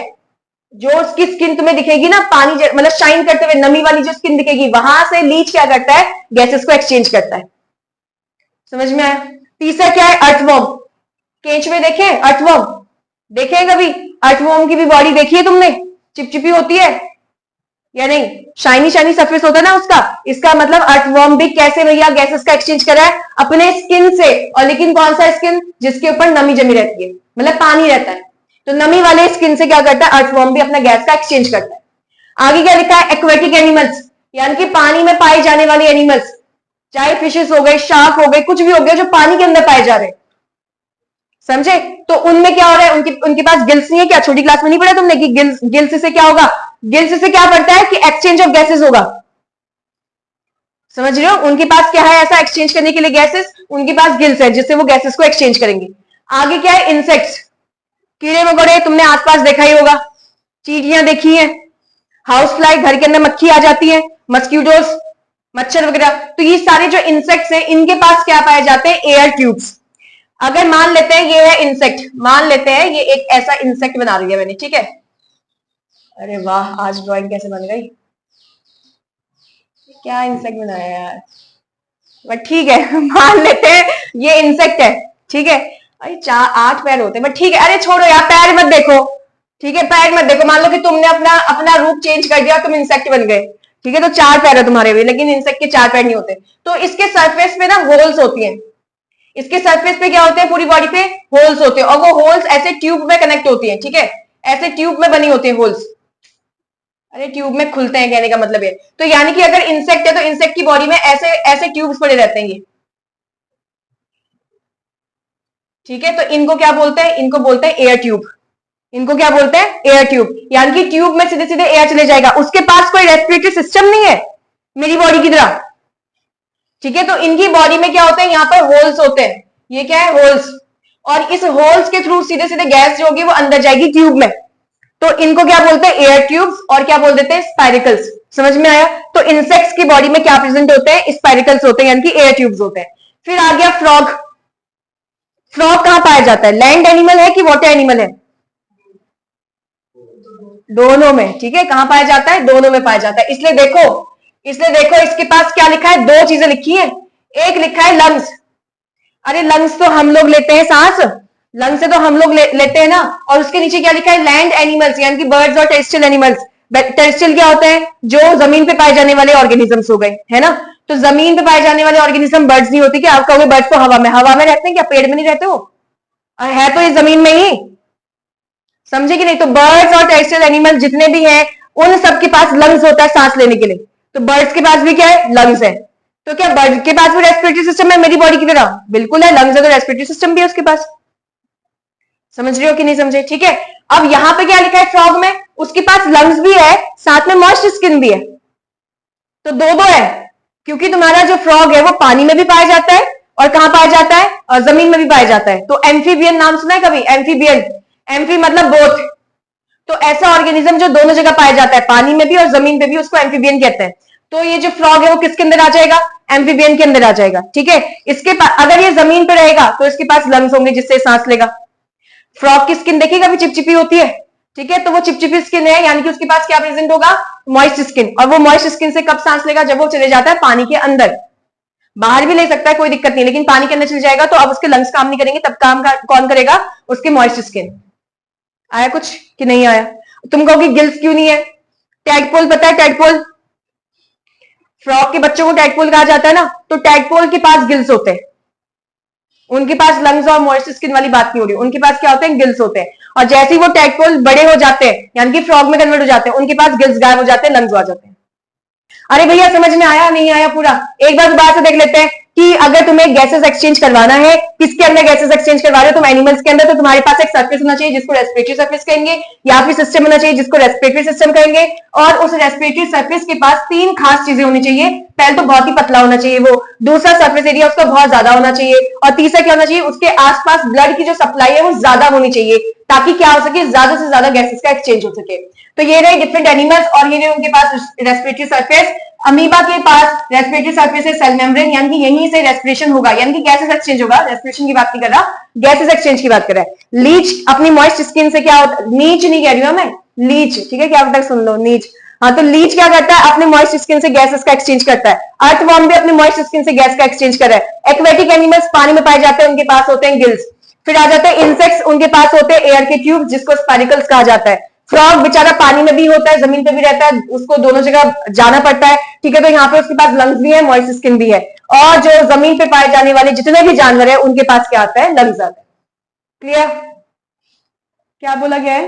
जो उसकी स्किन तुम्हें दिखेगी ना पानी मतलब शाइन करते हुए, नमी वाली जो स्किन दिखेगी, वहां से लीच क्या करता है? गैसेस को एक्सचेंज करता है। समझ में आया? तीसरा क्या है? अर्थवर्म। केंचुए देखे? अर्थवर्म देखे कभी? अर्थवर्म की भी बॉडी देखी है तुमने? चिपचिपी होती है या नहीं? शाइनी शाइनी सरफेस होता है ना उसका। इसका मतलब अर्थवर्म भी कैसे भैया गैसेस का एक्सचेंज कर रहा है? अपने स्किन से। और लेकिन कौन सा स्किन? जिसके ऊपर नमी जमी रहती है, मतलब पानी रहता है। तो नमी वाले स्किन से क्या करता है? अर्थवर्म भी अपना गैस का एक्सचेंज करता है। आगे क्या लिखा है? एक्वेटिक एनिमल्स, यानी कि पानी में पाए जाने वाले एनिमल्स, चाहे फिशेस हो गए, शार्क हो गए, कुछ भी हो गया जो पानी के अंदर पाए जा रहे हैं। समझे? तो उनमें क्या हो रहा है? उनके पास गिल्स नहीं है क्या? छोटी क्लास में नहीं पढ़ा तुमने कि गिल्स से क्या होगा? गिल्स से क्या पड़ता है कि एक्सचेंज ऑफ गैसेस होगा। समझ रहे हो? उनके पास क्या है ऐसा एक्सचेंज करने के लिए गैसेस? उनके पास गिल्स है जिससे वो गैसेस को एक्सचेंज करेंगे। आगे क्या है? इंसेक्ट्स, कीड़े मकोड़े तुमने आसपास देखा ही होगा, चींटियां देखी हैं, हाउस फ्लाई, घर के अंदर मक्खी आ जाती है, मस्क्यूटोस, मच्छर वगैरह। तो ये सारे जो इंसेक्ट्स हैं, इनके पास क्या पाए जाते हैं? Air tubes. अगर मान लेते हैं ये है इंसेक्ट, मान लेते हैं ये एक ऐसा इंसेक्ट बना लिया मैंने, ठीक है। अरे वाह, आज ड्राइंग कैसे बन गई? क्या इंसेक्ट बनाया यार, बट ठीक है मान लेते हैं ये इंसेक्ट है, ठीक है। अरे 8 पैर होते हैं, बट ठीक है। अरे छोड़ो यार, पैर मत देखो, ठीक है, पैर मत देखो। मान लो कि तुमने अपना अपना रूप चेंज कर दिया, तुम इंसेक्ट बन गए, ठीक है। तो 4 पैर है तुम्हारे भी, लेकिन इंसेक्ट के 4 पैर नहीं होते। तो इसके सरफेस पे ना होल्स होती हैं। इसके सरफेस पे क्या होते हैं? पूरी बॉडी पे होल्स होते हैं, और वो होल्स ऐसे ट्यूब में कनेक्ट होती हैं, ठीक है। ऐसे ट्यूब में बनी होती है होल्स। अरे ट्यूब में खुलते हैं कहने का मतलब है। तो यानी कि अगर इंसेक्ट है तो इंसेक्ट की बॉडी में ऐसे ऐसे ट्यूब्स पड़े रहते हैं ये, ठीक है। तो इनको क्या बोलते हैं? इनको बोलते हैं एयर ट्यूब। इनको क्या बोलते हैं? Air tube. यानी कि ट्यूब में सीधे सीधे एयर चले जाएगा, उसके पास कोई रेस्पिरेटरी सिस्टम नहीं है मेरी बॉडी की तरह, ठीक है। तो इनकी बॉडी में क्या होता है? यहाँ पर होल्स होते हैं। ये क्या है? होल्स। और इस होल्स के थ्रू सीधे सीधे गैस जो होगी वो अंदर जाएगी ट्यूब में। तो इनको क्या बोलते हैं? Air tubes. और क्या बोल देते हैं? स्पाइरिकल्स। समझ में आया? तो इंसेक्ट्स की बॉडी में क्या प्रेजेंट होते हैं? स्पाइरिकल्स होते हैं, यानी कि एयर ट्यूब्स होते हैं। फिर आ गया फ्रॉग। फ्रॉग कहां पाया जाता है? लैंड एनिमल है कि वाटर एनिमल है? दोनों में, ठीक है। कहां पाया जाता है? दोनों में पाया जाता है। इसलिए देखो इसके पास क्या लिखा है? दो चीजें लिखी है। एक लिखा है लंग्स। अरे लंग्स तो हम लोग लेते हैं, सांस लंग्स से तो हम लोग लेते हैं ना। और उसके नीचे क्या लिखा है? लैंड एनिमल्स, यानी कि बर्ड्स और टेरेस्ट्रियल एनिमल्स। टेरेस्ट्रियल क्या होते हैं? जो जमीन पे पाए जाने वाले ऑर्गेनिजम्स हो गए, है ना। तो जमीन पे पाए जाने वाले ऑर्गेनिज्म बर्ड्स नहीं होती क्या? आप कहोगे बर्ड्स तो हवा में रहते हैं क्या? पेड़ में नहीं रहते हो? है तो ये जमीन में ही, समझे कि नहीं? तो बर्ड्स और टेरेस्ट्रियल एनिमल जितने भी हैं उन सबके पास लंग्स होता है सांस लेने के लिए। तो बर्ड्स के पास भी क्या है? लंग्स है। तो क्या बर्ड के पास भी रेस्पिरेटरी सिस्टम है मेरी बॉडी की तरह? बिल्कुल है, लंग्स है तो रेस्पिरेटरी सिस्टम भी है उसके पास। समझ रहे हो कि नहीं समझे? ठीक है। अब यहां पे क्या लिखा है फ्रॉग में? उसके पास लंग्स भी है, साथ में मॉइस्ट स्किन भी है। तो दो दो है, क्योंकि तुम्हारा जो फ्रॉग है वो पानी में भी पाया जाता है और कहां पाया जाता है? और जमीन में भी पाया जाता है। तो एम्फीबियन नाम सुना है कभी? एम्फीबियन, एम्फी मतलब बोथ। तो ऐसा ऑर्गेनिज्म जो दोनों जगह पाया जाता है, पानी में भी और जमीन पे भी, उसको एम्फीबियन कहते हैं। तो ये जो फ्रॉग है वो किसके अंदर आ जाएगा? एम्फीबियन के अंदर आ जाएगा, ठीक है। इसके पास अगर ये जमीन पे रहेगा तो इसके पास लंग्स होंगे जिससे सांस लेगा। फ्रॉग की स्किन देखिएगा भी चिपचिपी होती है, ठीक है। तो वो चिपचिपी स्किन है, यानी कि उसके पास क्या प्रेजेंट होगा? Moist skin. और वो मॉइस्ट स्किन से कब सांस लेगा? जब वो चले जाता है पानी के अंदर। बाहर भी ले सकता है, कोई दिक्कत नहीं, लेकिन पानी के अंदर चले जाएगा तो अब उसके लंग्स काम नहीं करेंगे, तब काम कौन करेगा? उसके मॉइस्ट स्किन। आया कुछ कि नहीं आया? तुम कहोगे गिल्स क्यों नहीं है? टैडपोल पता है? टैडपोल, फ्रॉग के बच्चों को टैडपोल कहा जाता है ना। तो टैडपोल के पास गिल्स होते हैं, उनके पास लंग्स और मॉइस्ट स्किन वाली बात नहीं हो रही, उनके पास क्या होते हैं? गिल्स होते हैं। और जैसे ही वो टैडपोल बड़े हो जाते हैं, यानी कि फ्रॉग में कन्वर्ट हो जाते हैं, उनके पास गिल्स गायब हो जाते हैं, लंग्स आ जाते हैं। अरे भैया समझ में आया नहीं आया पूरा? एक बार दोबारा से देख लेते हैं कि अगर तुम्हें गैसेस एक्सचेंज करवाना है, किसके अंदर गैसेस एक्सचेंज करवा रहे हो तुम? एनिमल्स के अंदर। तो तुम्हारे पास एक सरफेस होना चाहिए जिसको रेस्पिरेटरी सरफेस कहेंगे, या फिर सिस्टम होना चाहिए जिसको रेस्पिरेटरी सिस्टम कहेंगे। और उस रेस्पिरेटरी सरफेस के पास तीन खास चीजें होनी चाहिए। पहले तो बहुत ही पतला होना चाहिए वो, दूसरा सरफेस एरिया उसका बहुत ज्यादा होना चाहिए, और तीसरा क्या होना चाहिए? उसके आसपास ब्लड की जो सप्लाई है वो ज्यादा होनी चाहिए, ताकि क्या हो सके? ज्यादा से ज्यादा गैसेस का एक्सचेंज हो सके। तो ये रहे डिफरेंट एनिमल्स और ये रहे उनके पास रेस्पिरेटरी सरफेस। अमीबा के पास रेस्पिरेटरी सरफेस है सेल मेम्ब्रेन, यानी कि यहीं से रेस्पिरेशन होगा, यानी कि गैसेस एक्सचेंज होगा। रेस्पिरेशन की बात नहीं कर रहा, गैसेस एक्सचेंज की बात कर रहा है। लीच अपनी मॉइस्ट स्किन से क्या होता है? नीच नहीं कह रही हूं मैं, लीच, ठीक है। क्या तक सुन लो, नीच। हाँ, तो लीच क्या करता है? अपने मॉइस्ट स्किन से गैसेस का एक्सचेंज करता है। अर्थवॉर्म भी अपने मॉइस्ट स्किन से गैस का एक्सचेंज कर रहा है। एक्वेटिक एनिमल्स पानी में पाए जाते हैं, उनके पास होते हैं गिल्स। फिर आ जाते हैं इंसेक्ट्स, उनके पास होते हैं एयर के ट्यूब जिसको स्पाइरिकल्स कहा जाता है। फ्रॉग बेचारा पानी में भी होता है, जमीन पे भी रहता है, उसको दोनों जगह जाना पड़ता है, ठीक है। तो यहाँ पे उसके पास लंग्स भी है, मॉइस्ट स्किन भी है। और जो जमीन पे पाए जाने वाले जितने भी जानवर है उनके पास क्या आता है? लंग्स आता है। क्लियर? क्या बोला गया है?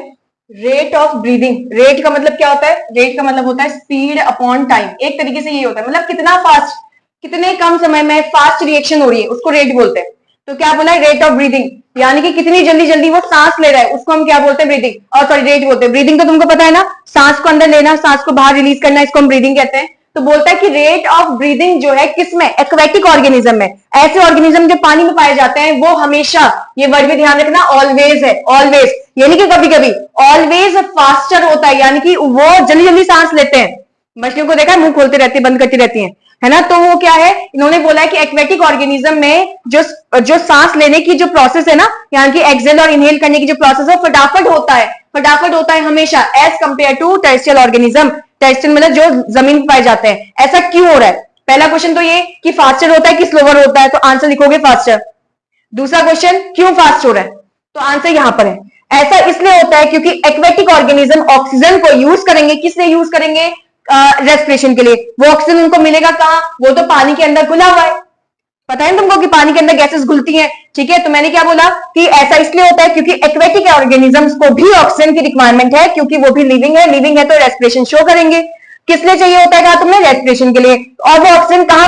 Rate of breathing. रेट का मतलब क्या होता है? रेट का मतलब होता है स्पीड अपॉन टाइम। एक तरीके से ये होता है, मतलब कितना फास्ट, कितने कम समय में फास्ट रिएक्शन हो रही है, उसको रेट बोलते हैं। तो क्या बोला है? रेट ऑफ ब्रीदिंग, यानी कि कितनी जल्दी जल्दी वो सांस ले रहा है, उसको हम क्या बोलते हैं? ब्रीदिंग। और सॉरी, रेट बोलते हैं। ब्रीदिंग तो तुमको पता है ना, सांस को अंदर लेना, सांस को बाहर रिलीज करना, इसको हम ब्रीदिंग कहते हैं। तो बोलता है कि रेट ऑफ ब्रीदिंग जो है किसमें? एक्वेटिक ऑर्गेनिज्म में। ऐसे ऑर्गेनिज्म जो पानी में पाए जाते हैं वो हमेशा, ये वर्ड भी ध्यान रखना, ऑलवेज है, ऑलवेज, यानी कि कभी कभी, ऑलवेज फास्टर होता है, यानी कि वो जल्दी जल्दी सांस लेते हैं। मछलियों को देखा है, मुंह खोलते रहती है, बंद करती रहती है, है ना। तो वो क्या है, इन्होंने बोला है कि एक्वेटिक ऑर्गेनिज्म में जो सांस लेने की जो प्रोसेस है ना, यानी कि एक्सेल और इनहेल करने की जो प्रोसेस है, फटाफट होता है, फटाफट होता है हमेशा, as compare to terrestrial organism. Terrestrial मतलब जो जमीन पर पाए जाते हैं। ऐसा क्यों हो रहा है? पहला क्वेश्चन तो ये कि फास्टर होता है कि स्लोवर होता है, तो आंसर लिखोगे फास्टर। दूसरा क्वेश्चन, क्यों फास्ट हो रहा है? तो आंसर यहां पर है। ऐसा इसलिए होता है क्योंकि एक्वेटिक ऑर्गेनिज्म ऑक्सीजन को यूज करेंगे, किस लिए यूज करेंगे? रेस्पिरेशन के लिए। वो ऑक्सीजन उनको मिलेगा कहां? वो तो पानी के अंदर घुला हुआ है, पता है तुमको कि पानी के अंदर गैसेस घुलती हैं, ठीक है। तो मैंने क्या बोला कि ऐसा इसलिए होता है क्योंकि एक्वेटिक ऑर्गेनिजम्स को भी ऑक्सीजन की रिक्वायरमेंट है, क्योंकि वो भी लिविंग है, लिविंग है तो रेस्पिरेशन शो करेंगे। किस लिए चाहिए होता है कहा तुमने? रेस्पिरेशन के लिए। और वो ऑक्सीजन कहां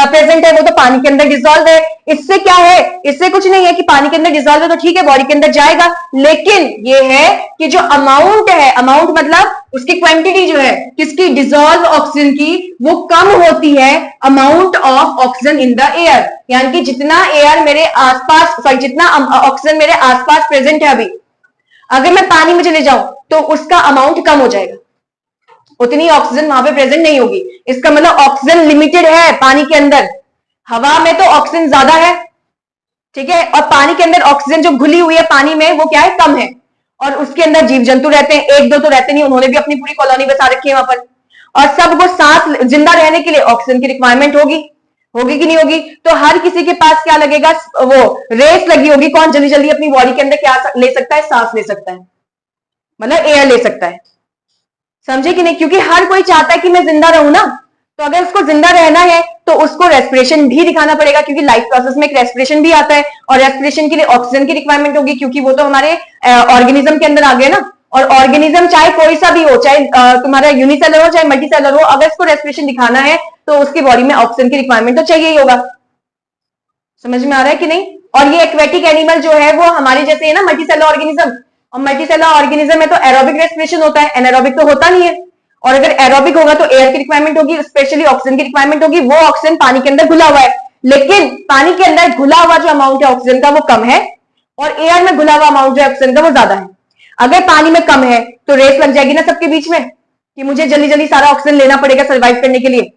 प्रेजेंट है? वो तो पानी के अंदर डिसॉल्व है। इससे क्या है? इससे कुछ नहीं है कि पानी के अंदर डिसॉल्व है तो ठीक है, बॉडी के अंदर जाएगा, लेकिन ये है कि जो अमाउंट है, अमाउंट मतलब उसकी क्वांटिटी जो है किसकी? डिसॉल्व ऑक्सीजन की, वो कम होती है amount of oxygen in the air, यानी कि जितना एयर मेरे आसपास, सॉरी, जितना ऑक्सीजन मेरे आसपास प्रेजेंट है अभी, अगर मैं पानी में चले जाऊं तो उसका अमाउंट कम हो जाएगा, उतनी ऑक्सीजन वहां पे प्रेजेंट नहीं होगी। इसका मतलब ऑक्सीजन लिमिटेड है पानी के अंदर। हवा में तो ऑक्सीजन ज्यादा है, ठीक है। और पानी के अंदर ऑक्सीजन जो घुली हुई है पानी में वो क्या है, कम है, और उसके अंदर जीव जंतु रहते हैं, एक दो तो रहते नहीं, उन्होंने भी अपनी पूरी कॉलोनी बसा रखी है वहां पर। और सबको सांस जिंदा रहने के लिए ऑक्सीजन की रिक्वायरमेंट होगी, होगी कि नहीं होगी? तो हर किसी के पास क्या लगेगा, वो रेस लगी होगी, कौन जल्दी जल्दी अपनी बॉडी के अंदर क्या ले सकता है, सांस ले सकता है, मतलब एयर ले सकता है। समझे कि नहीं? क्योंकि हर कोई चाहता है कि मैं जिंदा रहूं ना, तो अगर उसको जिंदा रहना है तो उसको रेस्पिरेशन भी दिखाना पड़ेगा, क्योंकि लाइफ प्रोसेस में एक रेस्पिरेशन भी आता है, और रेस्पिरेशन के लिए ऑक्सीजन की रिक्वायरमेंट होगी, क्योंकि वो तो हमारे ऑर्गेनिज्म के अंदर आ गए ना। और ऑर्गेनिज्म चाहे कोई सा भी हो, चाहे तुम्हारा यूनिसेलर हो चाहे मल्टीसेलर हो, अगर इसको रेस्पिरेशन दिखाना है तो उसकी बॉडी में ऑक्सीजन की रिक्वायरमेंट तो चाहिए ही होगा। समझ में आ रहा है कि नहीं? और ये एक्वेटिक एनिमल जो है वो हमारे जैसे है ना, मल्टीसेलर ऑर्गेनिज्म, और मल्टीसेलर ऑर्गेनिज्म में तो एरोबिक रेस्पिरेशन होता है, एनारोबिक तो होता नहीं है। और अगर एरोबिक होगा तो एयर की रिक्वायरमेंट होगी, स्पेशली ऑक्सीजन की रिक्वायरमेंट होगी। वो ऑक्सीजन पानी के अंदर घुला हुआ है, लेकिन पानी के अंदर घुला हुआ जो अमाउंट है ऑक्सीजन का वो कम है, और एयर में घुला हुआ अमाउंट जो ऑक्सीजन का वो ज्यादा है। अगर पानी में कम है तो रेस लग जाएगी ना सबके बीच में, कि मुझे जल्दी जल्दी सारा ऑक्सीजन लेना पड़ेगा सर्वाइव करने के लिए।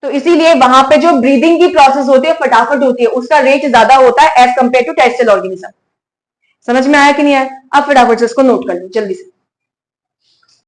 तो इसीलिए वहां पे जो ब्रीदिंग की प्रोसेस होती है फटाफट होती है, उसका रेट ज्यादा होता है as compare to terrestrial organism. समझ में आया कि नहीं आया? अब फटाफट से इसको नोट कर लो जल्दी से।